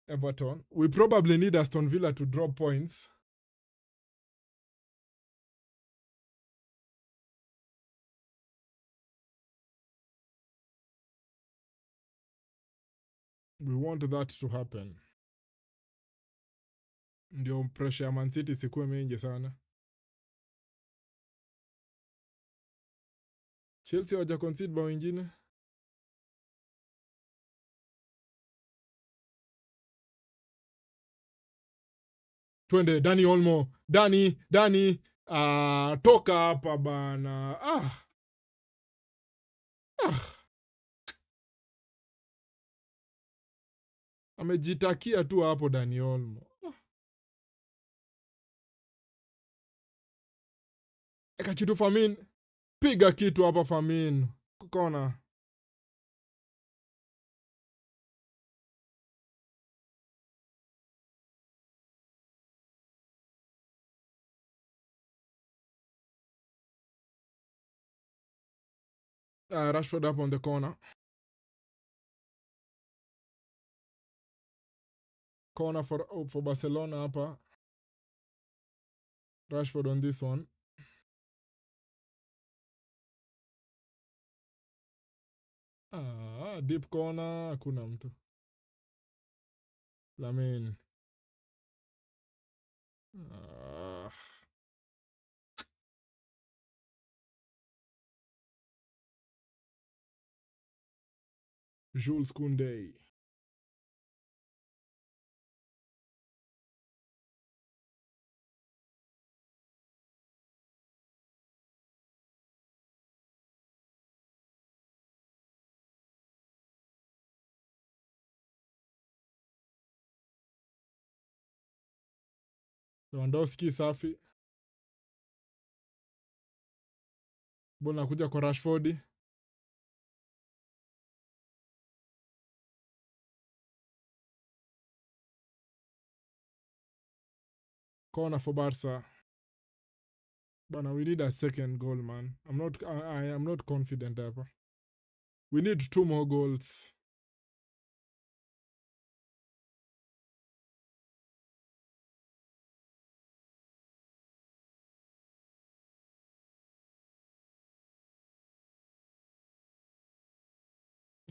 Everton. We probably need Aston Villa to drop points. We want that to happen. Ndio pressure ya Man City sikuwe mingi sana. Chelsea waja concede bao ingine. Twende Dani Olmo. Dani. Toka hapa bana. Amejitakia tu hapo Dani Olmo. Eka kitu Famin. Piga kitu hapa Famin. Kukona. Rashford up on the corner. Corner for Barcelona hapa. Rashford on this one. Deep corner. Hakuna mtu. Lamin. Jules Koundé. Lewandowski safi. Bola nakuja kwa Rashford. Corner for Barca. Bana, we need a second goal, man. I am not confident ever. We need 2 more goals.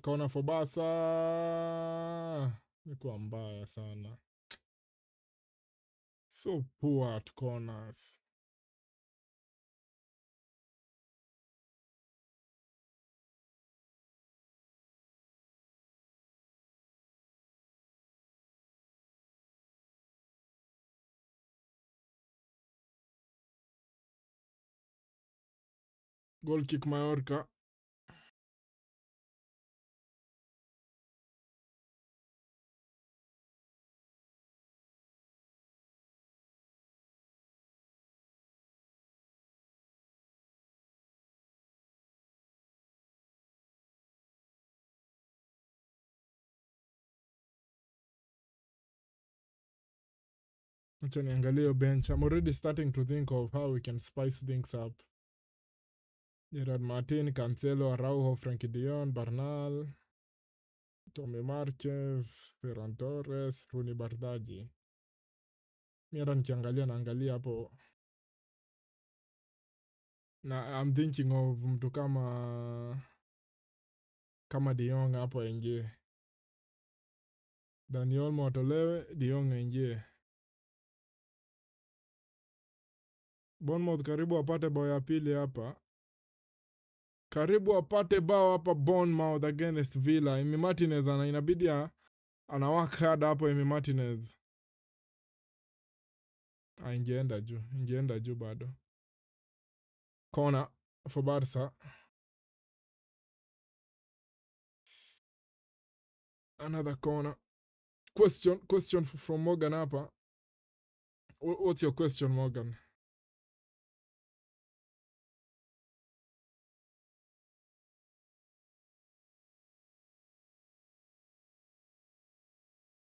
kona for Barca. Nikuwa mbaya sana. So poor at corners. Goal kick Mallorca. Acha niangalie bench. I'm already starting to think of how we can spice things up. Gerard Martin, Cancelo, Araujo, Frankie de Jong, Bernal, Tommy Marquez, Ferran Torres, Rooney Bardaji. Mi hata nikiangalia naangalia hapo na I'm thinking of mtu kama de Jong hapo aingie. Dani Olmo atolewe, de Jong aingie. Bournemouth karibu apate bao ya pili hapa. Karibu apate bao hapa Bournemouth against Villa. Emi Martinez inabidi ana work hard hapo Emi Martinez. Ingeenda juu bado. Corner for Barca. Another corner. Question from Morgan hapa. What's your question, Morgan?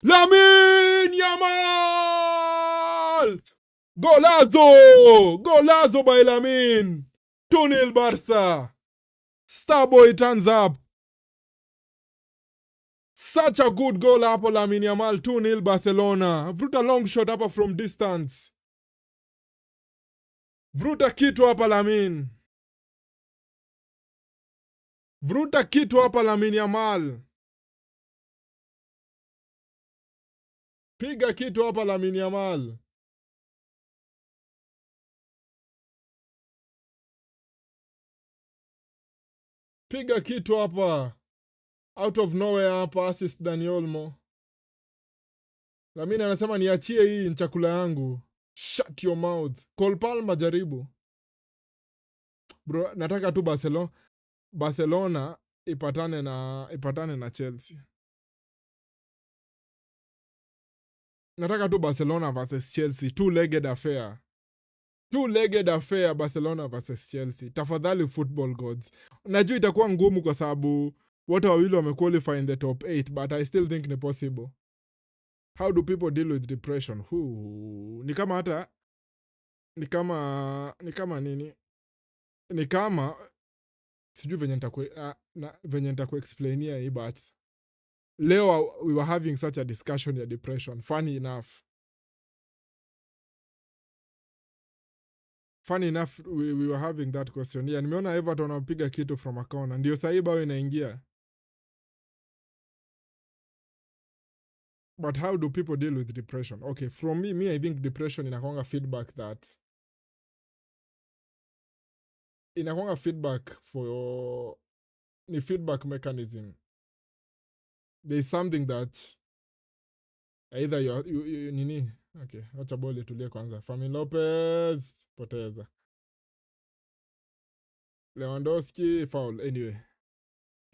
Lamine Yamal! Golazo! Golazo by Lamine! 2-0 Barca. Starboy turns up. Such a good goal hapo Lamine Yamal. 2-0 Barcelona. Vuta long shot hapa from distance. Vuta kitu hapa Lamine. Vuta kitu hapa Lamine Yamal. Piga kitu hapa Lamine Yamal. Piga kitu hapa. Out of nowhere hapa assist Dani Olmo. Lamine anasema niachie hii chakula yangu. Shut your mouth. Cole Palmer jaribu. Bro, nataka tu Barcelona ipatane na Chelsea. Nataka tu Barcelona versus Chelsea. Two-legged affair. Two-legged affair Barcelona versus Chelsea. Tafadhali football gods. Najua itakuwa ngumu kwa sababu wote wawili wamequalify in the top 8, but I still think ni possible. How do people deal with depression? Ni kama nini? Ni kama sijui venye nitakuexplainia hii, but leo we were having such a discussion ya depression. Funny enough, we were having that question. Yeah, nimeona Everton wapiga kitu from a corner. Ndio sahi bao inaingia. But how do people deal with depression? Okay, from me I think depression inakuanga feedback for ni feedback mechanism. There is something that either you nini. Okay, acha boli tulie kwanza. Fermin Lopez poteza. Lewandowski foul. Anyway,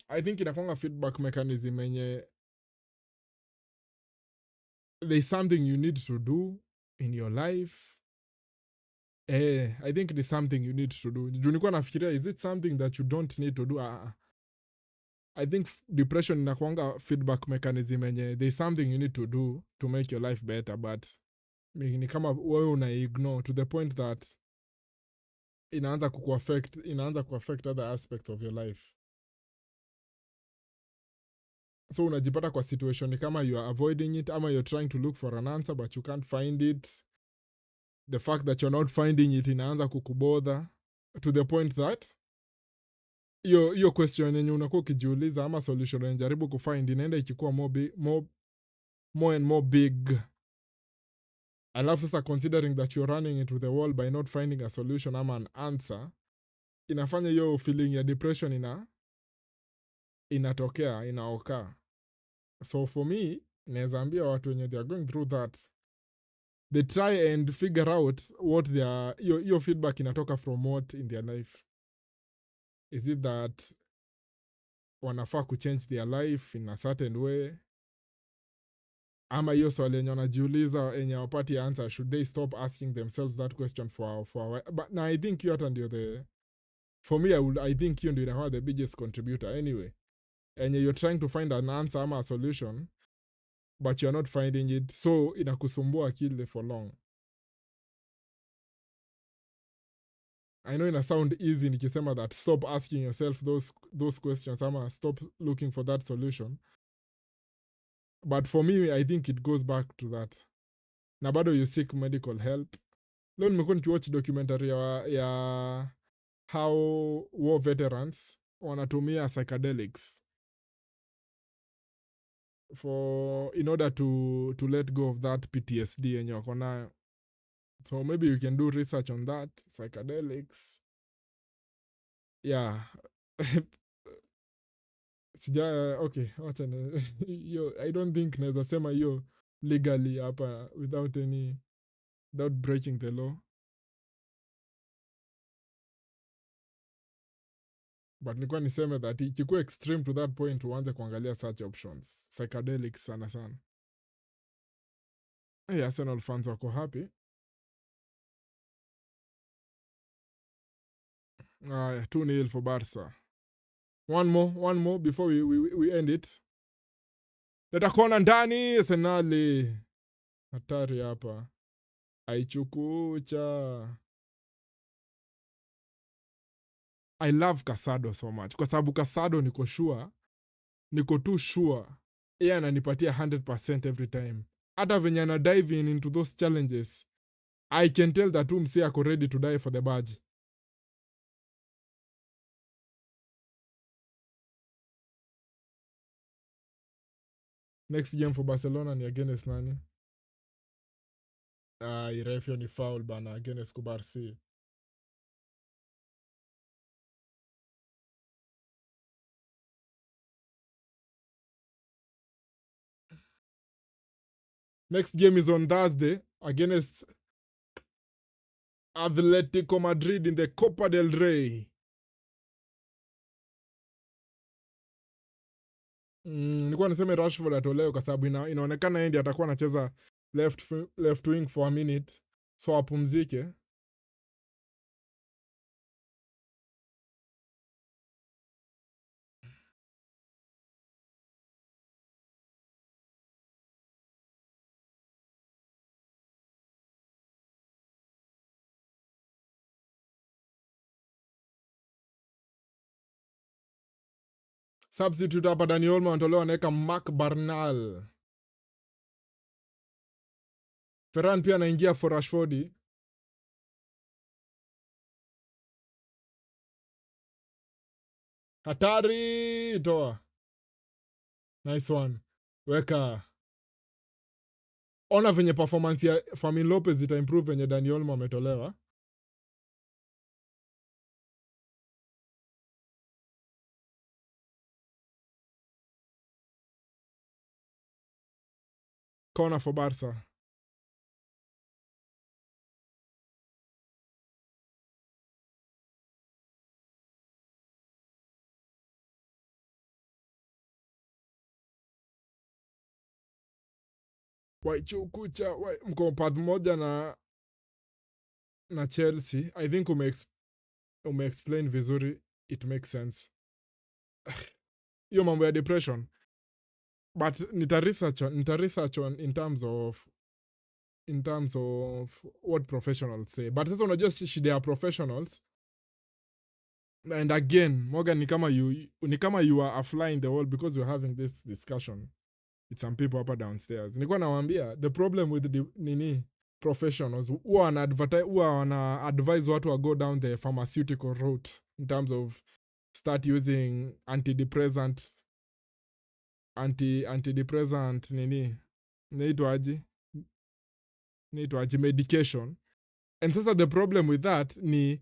I think inakuanga feedback mechanism yenye there's something you need to do in your life. I think it is something you need to do. Juu nilikuwa nafikiria, is it something that you don't need to do? I think depression inakuanga feedback mechanism yenye there's something you need to do to make your life better, but ni kama wewe una-ignore to the point that inaanza kuaffect other aspects of your life. So unajipata kwa situation ni kama you are avoiding it, ama you're trying to look for an answer but you can't find it. The fact that you're not finding it inaanza kukubother to the point that hiyo question yenye unakuwa ukijiuliza ama solution unajaribu kufind inaenda ikikuwa more and more big. Alafu sasa considering that you're running into the wall by not finding a solution ama an answer, inafanya hiyo feeling ya depression inatokea, inaokaa. So for me, naweza ambia watu wenye they are going through that, they try and figure out what their hiyo feedback inatoka from what in their life. Is it that wanafaa kuchange their life in a certain way, ama hiyo swali yenye wanajiuliza yenye wapati answer, should they stop asking themselves that question but na I think hiyo hata ndio for me I think hiyo ndio inakuwa the biggest contributor anyway, yenye you're trying to find an answer ama a solution but you're not finding it, so inakusumbua akili for long. I know ina sound easy nikisema that stop asking yourself those questions ama stop looking for that solution, but for me I think it goes back to that, na bado you seek medical help. Leo nimekuwa nikiwatch documentary ya how war veterans wanatumia psychedelics in order to let go of that PTSD yenye wako nayo. So maybe you can do research on that, psychedelics. Yeah. Okay, wacha I don't think naweza sema hiyo legally hapa without breaking the law. But nilikuwa niseme that ikikuwa extreme to that point uanze kuangalia such options. Psychedelics sana sana. Hey, Arsenal fans wako happy. 2-0 for Barca. One more before we end it. Leta kona ndani, Arsenal. Hatari hapa. Aichukucha. I love Casado so much. Kwa sababu Casado niko too sure. Yeye ananipatia 100% every time. Hata venye ana dive into those challenges, I can tell that msee ako ready to die for the badge. Next game for Barcelona ni against nani? Irefio ni foul bana against Kubarsi. Next game is on Thursday against Atletico Madrid in the Copa del Rey. Nilikuwa niseme Rashford atolewe kwa sababu inaonekana yeye ndiye atakuwa anacheza left wing for a minute, so apumzike. Substitute hapa Dani Olmo anatolewa, anaweka Mark Barnal. Ferran pia anaingia for Rashford. Hatari, toa. Nice one. Weka. Ona venye performance ya Fermin Lopez ita improve venye Dani Olmo ametolewa. Corner for Barca. Waichukucha, mko path moja na Chelsea. I think ume-explain vizuri, it makes sense. Hiyo mambo ya depression. But nita research on in terms of what professionals say. But sasa unajua they are professionals. And again, Morgan, ni kama you are a fly in the wall because you're having this discussion with some people up downstairs. Nilikuwa nawaambia the problem with the professionals who wana advise watu wa go down the pharmaceutical route in terms of start using antidepressant nini naitwaji medication. And sasa the problem with that ni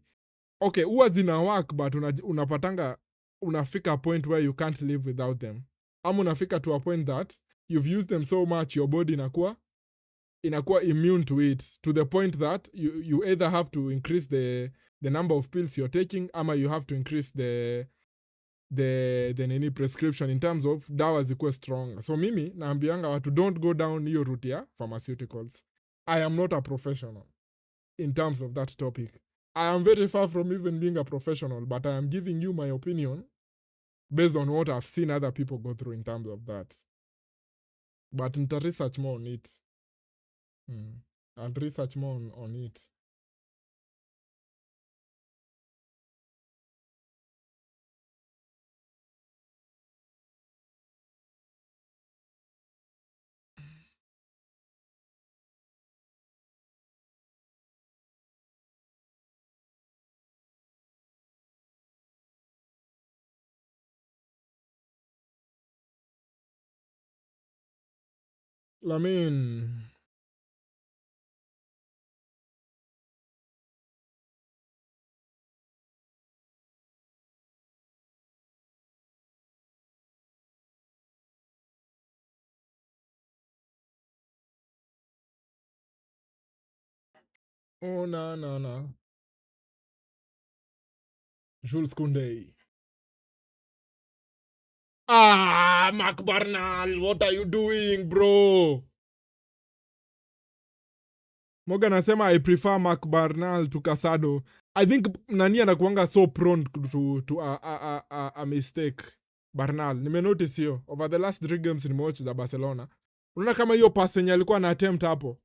okay, huwa zina work but unapatanga unafika a point where you can't live without them, ama unafika to a point that you've used them so much your body inakuwa immune to it, to the point that you either have to increase the number of pills you're taking, ama you have to increase the nini prescription in terms of dawa zikuwe strong. So mimi naambianga watu don't go down hiyo route ya pharmaceuticals. I am not a professional in terms of that topic. I am very far from even being a professional, but I am giving you my opinion based on what I've seen other people go through in terms of that. But nita research more on it. I'll research more on it. Lamin, oh na Jules Koundé. Mark Barnal, what are you doing, bro? Morgan anasema I prefer Mark Barnal to Casado. I think nani anakuanga so prone to a mistake. Barnal, nimenotice hiyo over the last 3 games nimewacha za Barcelona. Unaona kama hiyo pass yenye alikuwa na attempt hapo,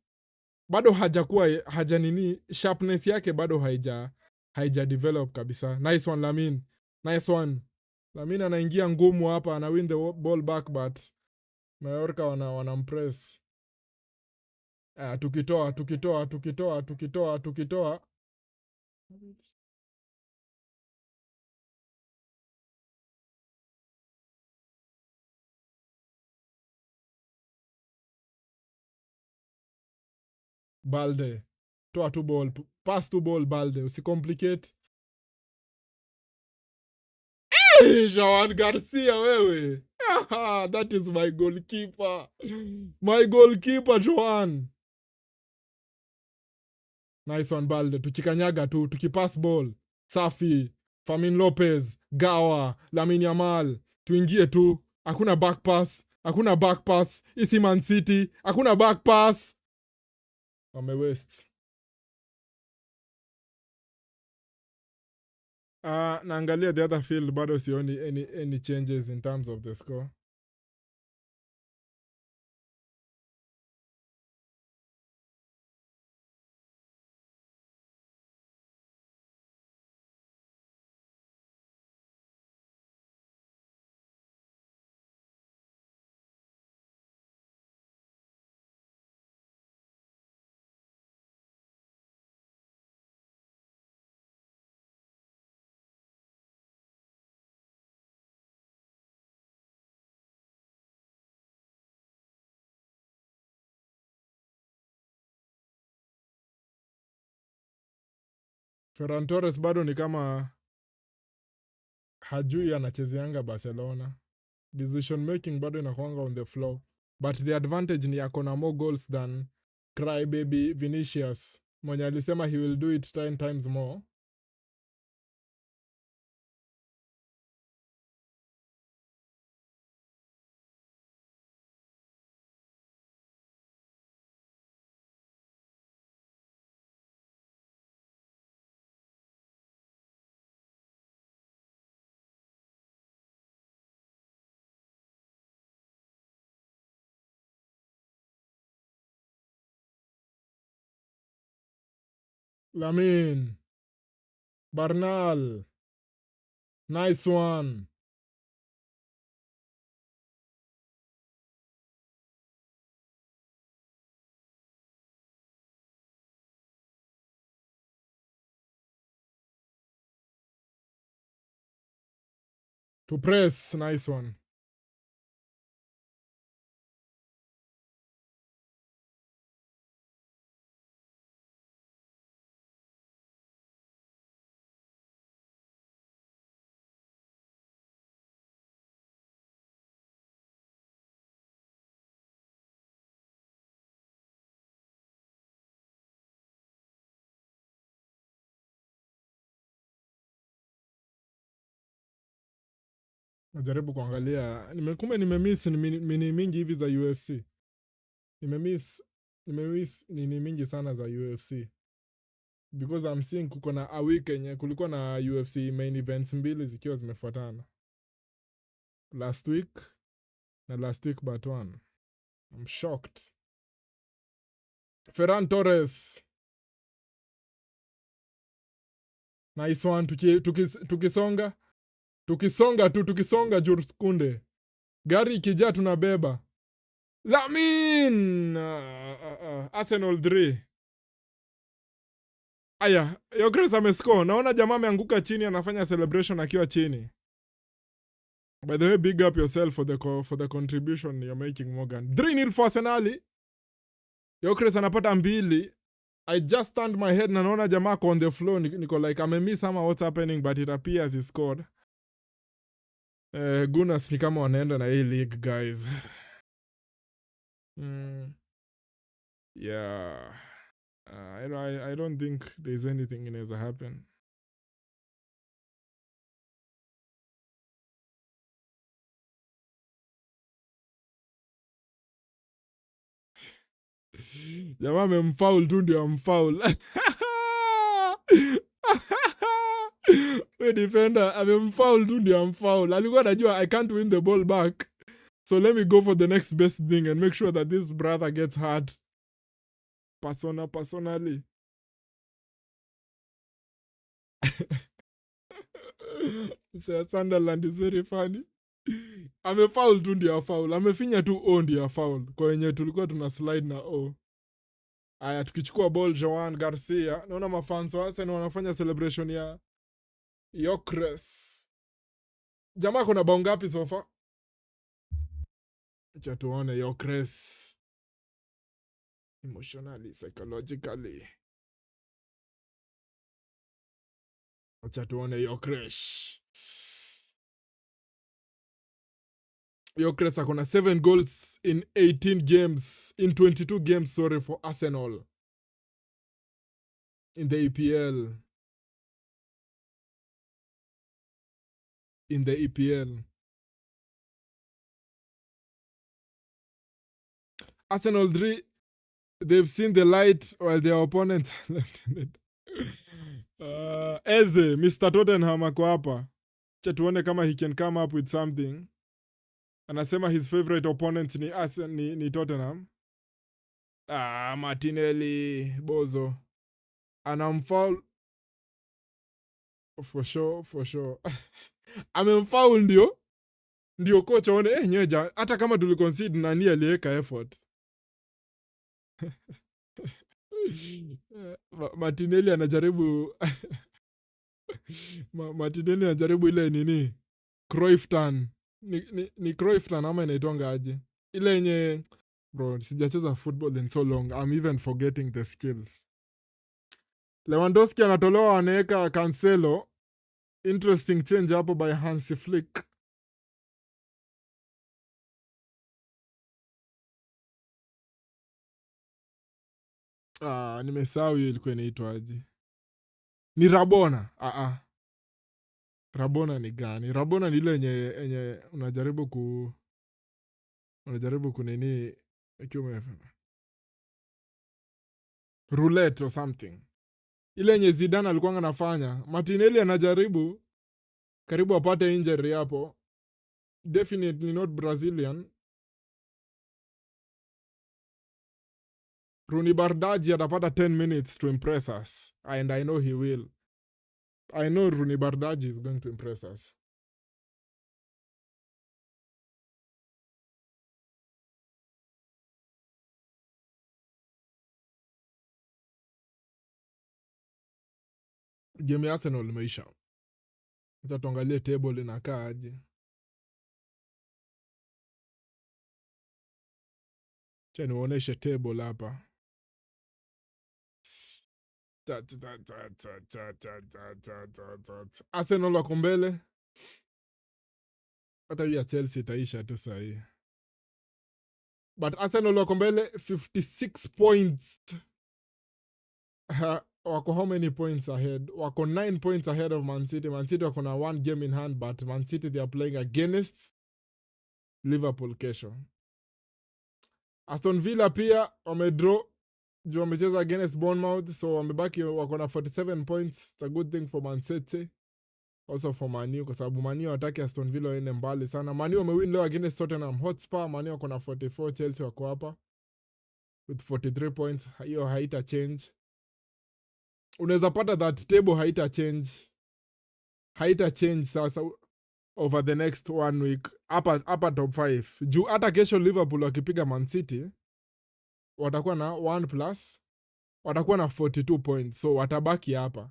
bado haja nini, sharpness yake bado haija develop kabisa. Nice one Lamin, nice one Lamin. Anaingia ngumu hapa, ana win the ball back but Mallorca wanampress. Tukitoa Balde, toa tu ball, pass tu ball Balde, usicomplicate. Joan Garcia wewe. That is my goalkeeper. My goalkeeper Joan. Nice one Balde, tukikanyaga tu, tukipass ball. Safi, Famin Lopez, Gawa, Lamine Yamal, tuingie tu. Hakuna back pass. Isi Man City, hakuna back pass. West. Naangalia the other field, bado sioni any changes in terms of the score. Ferran Torres bado ni kama hajui anachezeanga Barcelona. Decision making bado inakuanga on the floor. But the advantage ni akona more goals than crybaby Vinicius, mwenye alisema he will do it 10 times more. Lamin, Barnal, nice one. To press, nice one. Najaribu kuangalia. Nimemiss mini mingi hivi za UFC. Nimemiss nini mingi sana za UFC. Because I'm seeing kuko na a week yenye kulikuwa na UFC main events mbili zikiwa zimefuatana. Last week na last week but one. I'm shocked. Ferran Torres. Nice one. Tukisonga. Tukisonga Jules Kunde. Gari ikijaa tunabeba. Lamin! Arsenal 3. Aya, Gyökeres amescore. Naona jamaa ameanguka chini anafanya celebration akiwa chini. By the way, big up yourself for the contribution you're making, Morgan. 3-0 for Arsenal. Gyökeres anapata mbili. I just turned my head na naona jamaa on the floor. Niko like, amemiss ama what's happening, but it appears he scored. Gunners ni kama wanaenda na hii league, guys. Yeah. I don't think there's anything inaweza happen. Jamaa amemfoul tu ndio amfoul. We defender amemfoul tu ndio amfoul. Alikuwa anajua I can't win the ball back. So let me go for the next best thing and make sure that this brother gets hurt. Personally. So Sunderland is very funny. Amefoul tu ndio foul. Amefinya tu O ndio foul. Kwa wenye tulikuwa tuna slide na O. Aya, tukichukua ball Joan Garcia. Naona mafans wa Arsenal wanafanya celebration ya Gyökeres. Jamaa kuna bao ngapi so far? Acha tuone Gyökeres. Emotionally, psychologically. Acha tuone Gyökeres. Gyökeres akona 7 goals in 18 games. In 22 games, sorry, for Arsenal. In the EPL. In the EPL. Arsenal 3, they've seen the light while their opponents left-handed. Eze, Mr. Tottenham ako hapa. Acha tuone kama he can come up with something. Anasema his favorite opponent ni Tottenham. Martinelli, bozo. Anamfoul. For sure. Amemfoul ndio coach aone nyeja hata kama tuliconcede nani aliweka effort. Martinelli anajaribu Martinelli anajaribu ile nini? Cruyff turn. Ni Cruyff turn ama inaitwanga aje? Ile yenye bro, sijacheza football in so long. I'm even forgetting the skills. Lewandowski anatolewa anaweka Cancelo. Interesting change hapo by Hansi Flick. Nimesahau hiyo ilikuwa inaitwaje. Ni Rabona. Rabona ni gani? Rabona ni ile yenye unajaribu kunini ikiwa roulette or something. Ile yenye Zidane alikuwa anafanya. Martinelli anajaribu karibu apate injury hapo. Definitely not Brazilian. Rooney Bardaji atapata 10 minutes to impress us. And I know he will. I know Rooney Bardaji is going to impress us. Game ya Arsenal imeisha. Acha tuangalie table inakaa aje. Cha niwaoneshe table hapa. Arsenal wako mbele. Hata hiyo ya Chelsea itaisha tu sahii. But Arsenal wako mbele 56 points. Wako how many points ahead? Wako 9 points ahead of Man City. Man City wako na 1 game in hand, but Man City they are playing against Liverpool kesho. Aston Villa pia wamedraw juu wamecheza against Bournemouth, so wamebaki wako na 47 points. It's a good thing for Man City, also for Man U, kwa sababu Man U wataki Aston Villa waende mbali sana. Man U wamewin leo against Tottenham Hotspur. Man U wako na 44, Chelsea wako hapa with 43 points. Hiyo haita change. Unaweza pata that table haita change sasa over the next 1 week hapa top 5. Juu hata kesho Liverpool wakipiga Man City watakuwa na 1+, watakuwa na 42 points, so watabaki hapa.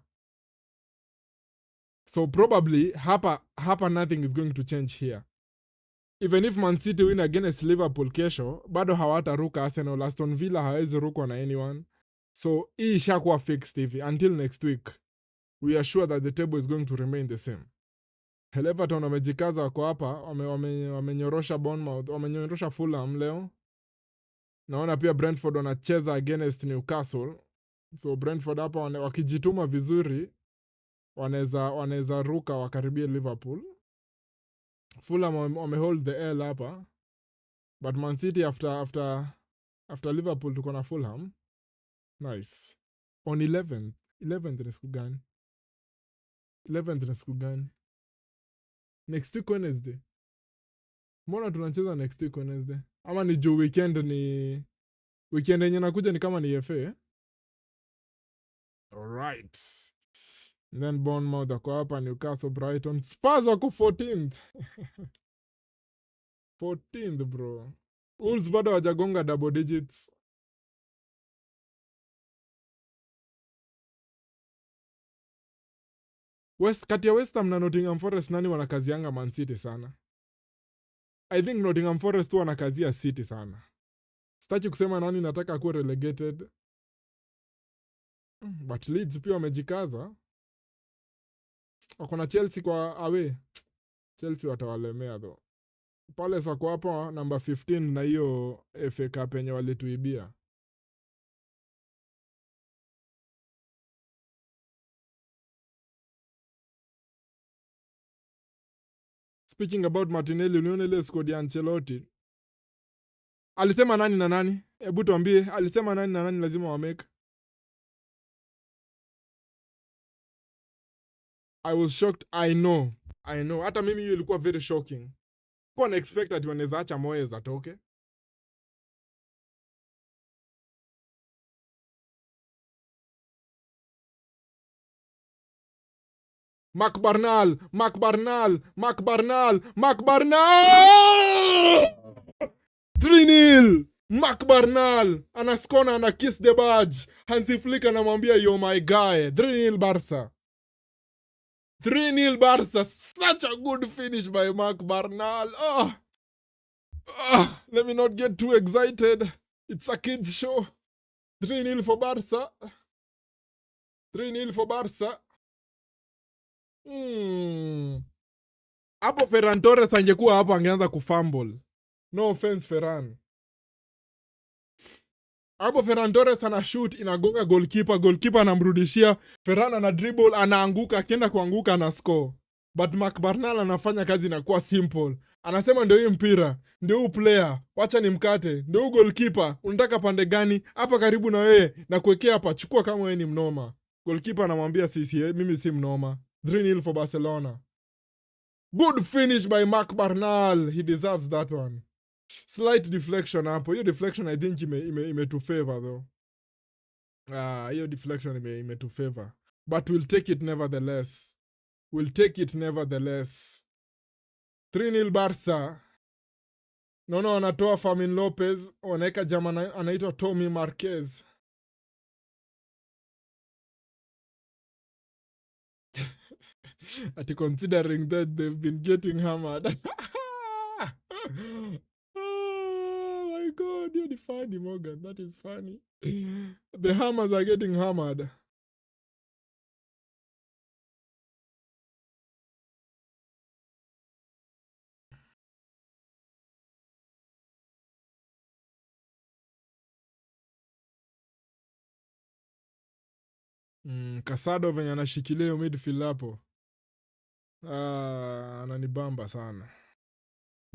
So probably hapa nothing is going to change here. Even if Man City win against Liverpool kesho, bado hawataruka Arsenal. Aston Villa hawezi rukwa na anyone. So hii ishakuwa fixed hivi. Until next week, we are sure that the table is going to remain the same. Everton wamejikaza wako hapa, wamenyorosha Bournemouth, wamenyorosha Fulham leo. Naona pia Brentford wanacheza against Newcastle. So Brentford hapa wakijituma vizuri wanaweza ruka wakaribia Liverpool. Fulham wamehold the L hapa. But Man City after Liverpool tuko na Fulham. Nice. On 11th ni siku gani? 11th ni siku gani? Next week Wednesday. Mbona tunacheza next week Wednesday? Ama ni juu weekend yenye nakuja ni kama ni FA, eh? Alright. Then Bournemouth wako hapa, Newcastle, Brighton. Spurs wako 14th. 14th bro. Wolves bado hawajagonga double digits. Kati ya West Ham na Nottingham Forest nani wanakazianga Man City sana? I think Nottingham Forest tu wanakazia City sana. Sitaki kusema nani nataka kuwa relegated. But Leeds pia wamejikaza. Wako na Chelsea kwa away. Chelsea watawalemea though. Palace wako hapa number 15 na hiyo FA Cup yenye walituibia. Speaking about Martinelli, uliona ile squad ya Ancelotti? Alisema nani na nani? Hebu tuambie, alisema nani na nani lazima wa make? I was shocked. I know. Hata mimi hiyo ilikuwa very shocking. Kwa na expect ati wanaweza acha Moyes atoke. Mark Barnal! 3-0! Mark Barnal anaskona ana kiss the badge. Hansi Flick anamwambia you're my guy. 3-0 Barca. 3-0 Barca. Such a good finish by Mark Barnal. Let me not get too excited. It's a kids show. 3-0 for Barca. 3-0 for Barca. Hapo Ferran Torres angekuwa hapo angeanza kufumble. No offense Ferran. Hapo Ferran Torres ana shoot inagonga goalkeeper anamrudishia. Ferran ana dribble anaanguka, akienda kuanguka ana score. But Mark Barnal anafanya kazi inakuwa simple. Anasema ndio hii mpira, ndio huu player, wacha nimkate, ndio huu goalkeeper, unataka pande gani? Hapa karibu na wewe na kuwekea hapa, chukua kama wewe ni mnoma. Goalkeeper anamwambia mimi si mnoma. 3-0 for Barcelona. Good finish by Mark Barnal. He deserves that one. Slight deflection hapo. Hiyo deflection I think ime favor though. Hiyo deflection ime favor. But we'll take it nevertheless. 3-0 Barca. No, wanatoa Fermin Lopez. Wanaweka jamaa anaitwa Tommy Marquez. Ati considering that they've been getting hammered. Oh my god, you're funny, Morgan. That is funny. The hammers are getting hammered. Casado venye anashikilia hiyo midfield hapo. Ananibamba sana.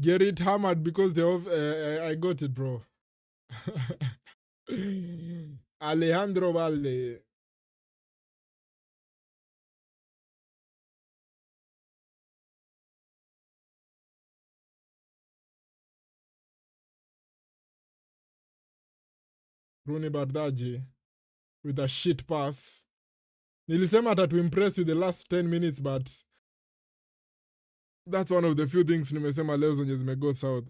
Get it hammered because I got it, bro. Alejandro Valde. Rooney Bardaji with a shit pass. Nilisema atatuimpress with the last 10 minutes, but that's one of the few things nimesema leo zenye zimego south.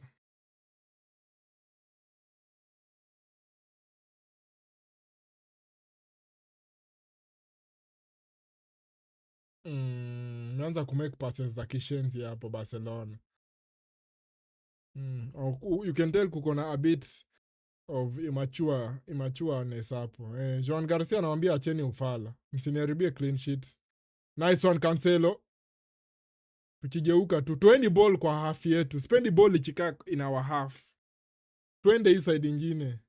Meanza kumake passes za kishenzi hapo Barcelona. You can tell kuko na a bit of immatureness hapo. Joan Garcia anawambia acheni ufala. Msiniharibie clean sheet. Nice one Cancelo. Tukigeuka tu. Tuendi ball kwa half yetu. Spendi ball ikikaa in our half. Tuende hii side ingine.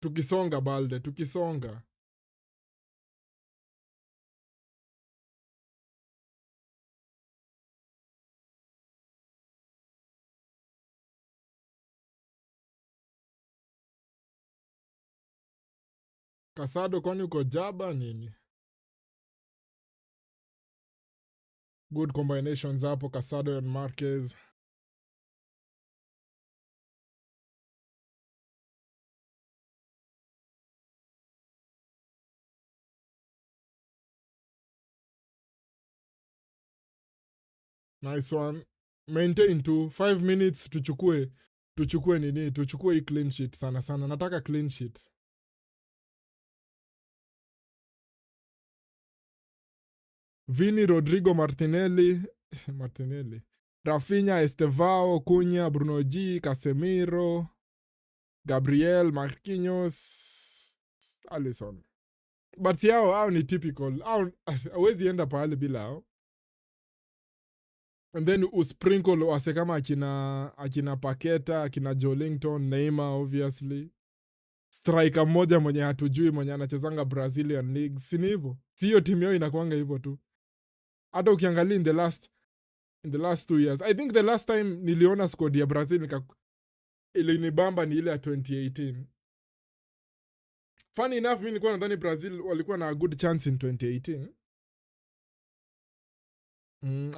Tukisonga Balde, tukisonga. Casado kwani uko jaba nini? Good combinations hapo Casado and Marquez. Nice one. Maintain to 5 minutes tuchukue nini? Tuchukue hii clean sheet sana sana. Nataka clean sheet. Vini, Rodrigo, Martinelli, Rafinha, Estevao, Cunha, Bruno G, Casemiro, Gabriel, Marquinhos, Alisson. But hao ni typical. Hawezi enda pahali bila hao. And then usprinkle wase kama akina Paketa, akina Joelinton, Neymar obviously. Striker mmoja mwenye hatujui mwenye anachezanga Brazilian League. Si ni hivyo? Si hiyo timu yao inakuanga hivyo tu. Hata ukiangalia in the last 2 years. I think the last time niliona squad ya Brazil ilinibamba ni ile ya 2018. Funny enough, mimi nilikuwa nadhani Brazil walikuwa na a good chance in 2018.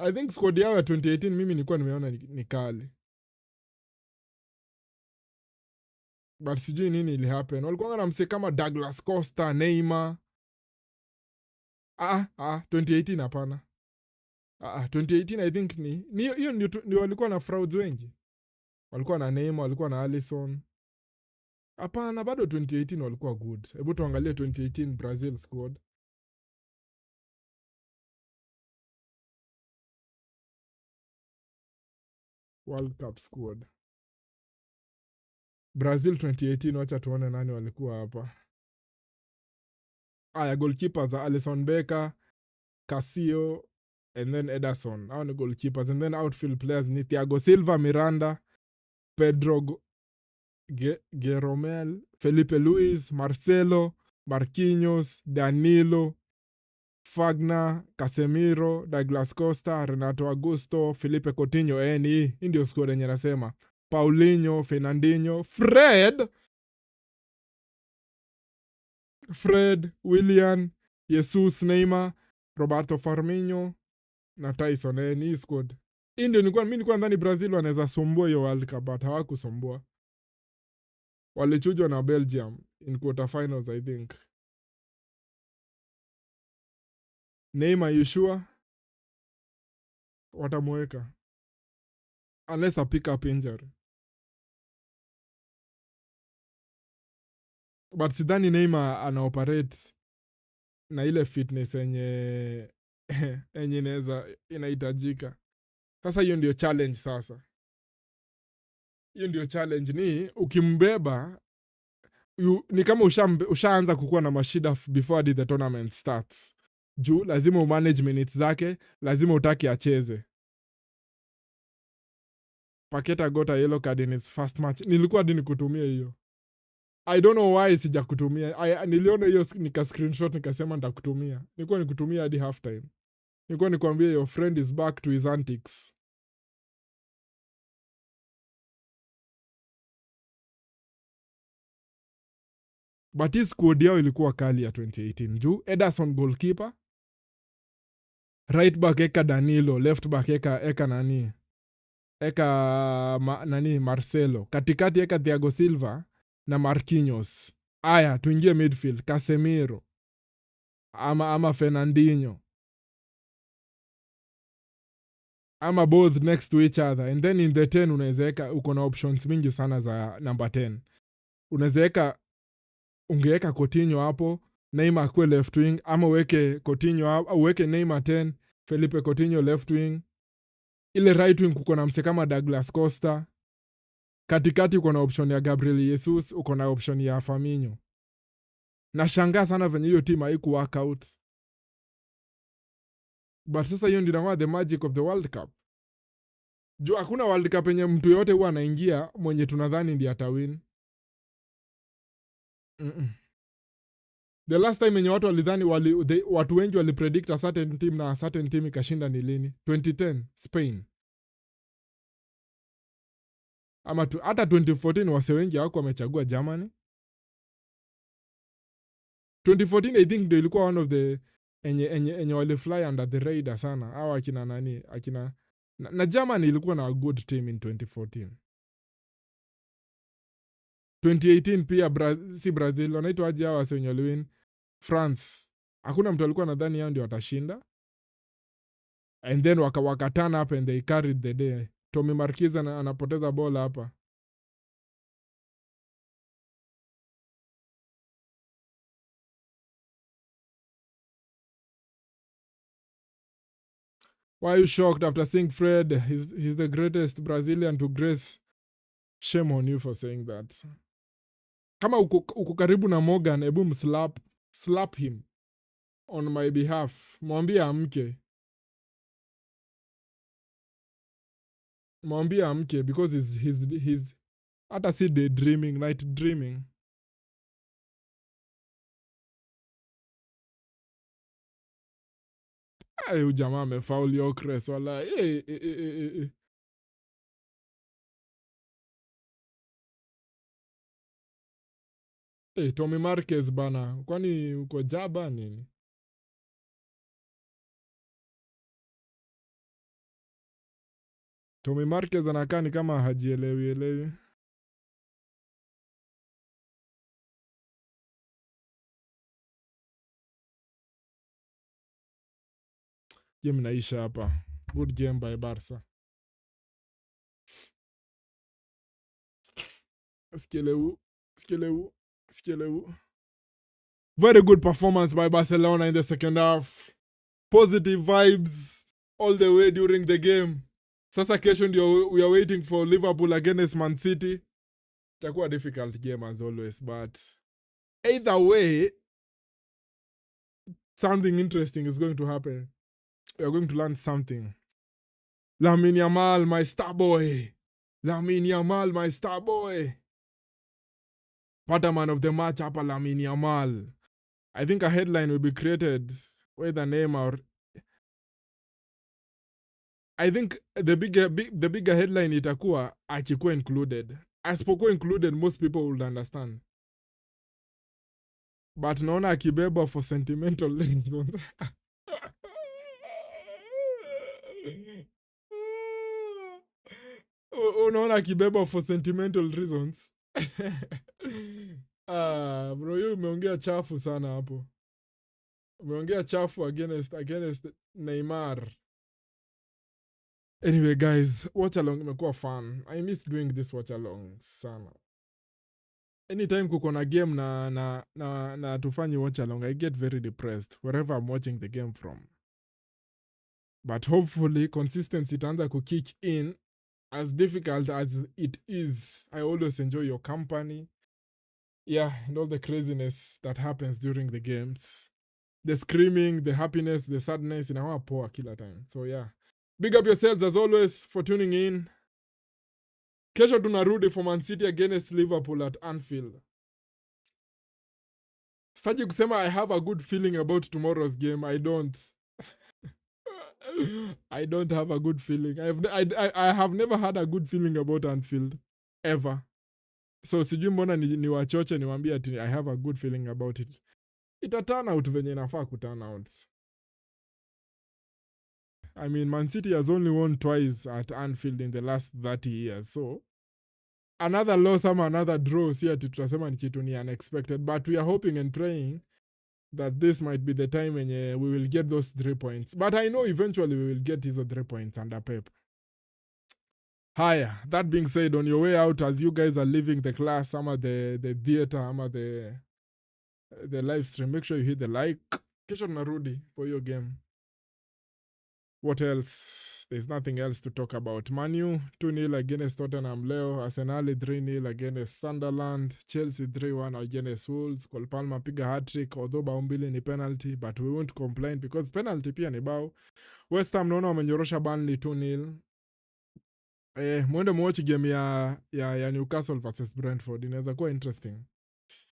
I think squad yao ya 2018 mimi nilikuwa nimeona ni kali. But sijui nini ili happen. Walikuwa na mse kama Douglas Costa, Neymar. 2018 hapana. 2018 I think hiyo ndio walikuwa na frauds wengi. Walikuwa na Neymar, walikuwa na Alisson. Hapana, bado 2018 walikuwa good. Hebu tuangalie 2018 Brazil squad. World Cup squad. Brazil 2018, wacha tuone nani walikuwa hapa. Goalkeepers za Alisson Becker, Casio, and then Ederson. Hao ni goalkeepers. And then outfield players ni Thiago Silva, Miranda, Pedro Geromel, Felipe Luis, Marcelo, Marquinhos, Danilo, Fagner, Casemiro, Douglas Costa, Renato Augusto, Felipe Coutinho. Hii ndio squad yenye nasema. Paulinho, Fernandinho, Fred, Willian, Jesus, Neymar, Roberto Firmino na Tyson. Ni squad. Hii ndio mimi nilikuwa ndani Brazil wanaweza sumbua hiyo World Cup, but hawakusumbua. Walichujwa na Belgium in quarterfinals I think. Neymar, you sure? Watamweka. Unless a pick up injury. But sidhani Neymar anaoperate na ile fitness yenye yenye inahitajika. Sasa hiyo ndio challenge sasa. Hiyo ndio challenge, ni ukimbeba ni kama ushaanza kukuwa na mashida before the tournament starts. Juu lazima umanage minutes zake, lazima utaki acheze. Paketa got a yellow card in his first match. Nilikuwa hadi nikutumia hiyo. I don't know why sijakutumia. Niliona hiyo nika screenshot nikasema nitakutumia. Nilikuwa nikutumia hadi half time. Nilikuwa nikwambia your friend is back to his antics. But his squad yao ilikuwa kali ya 2018. Juu Ederson goalkeeper, right back eka Danilo, left back eka nani? Marcelo. Katikati eka Thiago Silva na Marquinhos. Aya, tuingie midfield, Casemiro ama Fernandinho, ama both next to each other. And then in the 10 unaweza uko na options mingi sana za number 10. Unaweza ungeweka Coutinho hapo, Neymar akue left wing, ama uweke Coutinho hapo, uweke Neymar 10, Felipe Coutinho left wing. Ile right wing uko na mse kama Douglas Costa. Katikati uko na option ya Gabriel Jesus, uko na option ya Firmino. Nashangaa sana venye hiyo team haiku work out. But sasa hiyo ndio the magic of the World Cup. Juu hakuna World Cup yenye mtu yote huwa anaingia mwenye tunadhani ndiye atawin. The last time yenye watu walidhani watu wengi walipredict a certain team na a certain team ikashinda ni lini? 2010 Spain. Ama hata 2014 wase wengi hawako wamechagua Germany. 2014 I think ndio ilikuwa one of the enye wali fly under the radar sana. Hawa akina nani? Na Germany ilikuwa na a good team in 2014. 2018 pia si Brazil, wanaitwa aje hawa wase wenye waliwin? France. Hakuna mtu alikuwa nadhani yao ndio watashinda. And then waka turn up and they carried the day. Tommy Marquez anapoteza bola hapa. Why are you shocked after seeing Fred? He's the greatest Brazilian to grace. Shame on you for saying that. Kama uko karibu na Morgan, ebu slap him on my behalf. Mwambie amke. Mwambie amke because he's hata si daydreaming, night dreaming. Huyu jamaa amefaul Yokres wala. Tommy Marquez bana. Kwani uko jaba nini? Tommy Marquez anakaa ni kama hajielewi. Game naisha hapa. Good game by Barca. Skeleu. Very good performance by Barcelona in the second half. Positive vibes all the way during the game. Sasa kesho ndio we are waiting for Liverpool against Man City. Itakuwa difficult game as always, but either way something interesting is going to happen. We are going to learn something. Lamine Yamal, my star boy. Patterman of the match hapa, Lamine Yamal. I think a headline will be created with a name or I think the bigger headline itakuwa akikuwa included. Asipokuwa included, most people would understand. But naona akibeba for sentimental reasons. Unaona akibeba for sentimental reasons. Bro, you umeongea chafu sana hapo. Umeongea chafu against Neymar. Anyway guys, watch along imekuwa fun. I miss doing this watch along sana. anytime kuko na game na tufanye watch along, I get very depressed wherever I'm watching the game from. But hopefully consistency itaanza kukick in. As difficult as it is, I always enjoy your company. Yeah, and all the craziness that happens during the games. The screaming, the happiness, the sadness, inakuwa poa kila time. So yeah, big up yourselves as always for tuning in. Kesho tunarudi for Man City against Liverpool at Anfield. Sitaki kusema I have a good feeling about tomorrow's game. I don't. I don't have a good feeling. I have never had a good feeling about Anfield ever. So sijui mbona ni wachoche niwaambie ati I have a good feeling about it. Ita turn out venye inafaa ku turn out. I mean, Man City has only won twice at Anfield in the last 30 years. So another loss ama another draw, si ati tutasema ni kitu ni unexpected, but we are hoping and praying that this might be the time when we will get those 3 points. But I know eventually we will get these 3 points under Pep. Haya, that being said, on your way out, as you guys are leaving the class, ama the theater, ama the live stream, make sure you hit the like. Kesho tunarudi for your game. What else? There's nothing else to talk about. Manu 2-0 against Tottenham leo. Arsenal 3-0 against Sunderland. Chelsea 3-1 against Wolves. Cole Palmer piga hat-trick, although bao mbili ni penalty, but we won't complain because penalty pia ni bao. West Ham naona wamenyorosha Burnley 2-0. Mwende muwatch game ya Newcastle versus Brentford. Inaweza kuwa interesting.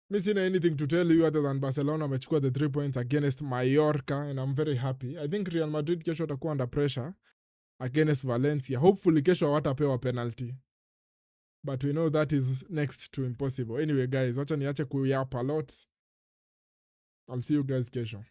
Mi sina anything to tell you other than Barcelona wamechukua the 3 points against Mallorca and I'm very happy. I think Real Madrid kesho watakuwa under pressure against Valencia. Hopefully kesho hawatapewa penalty. But we know that is next to impossible. Anyway guys, wacha niache kuyapa a lot. I'll see you guys kesho.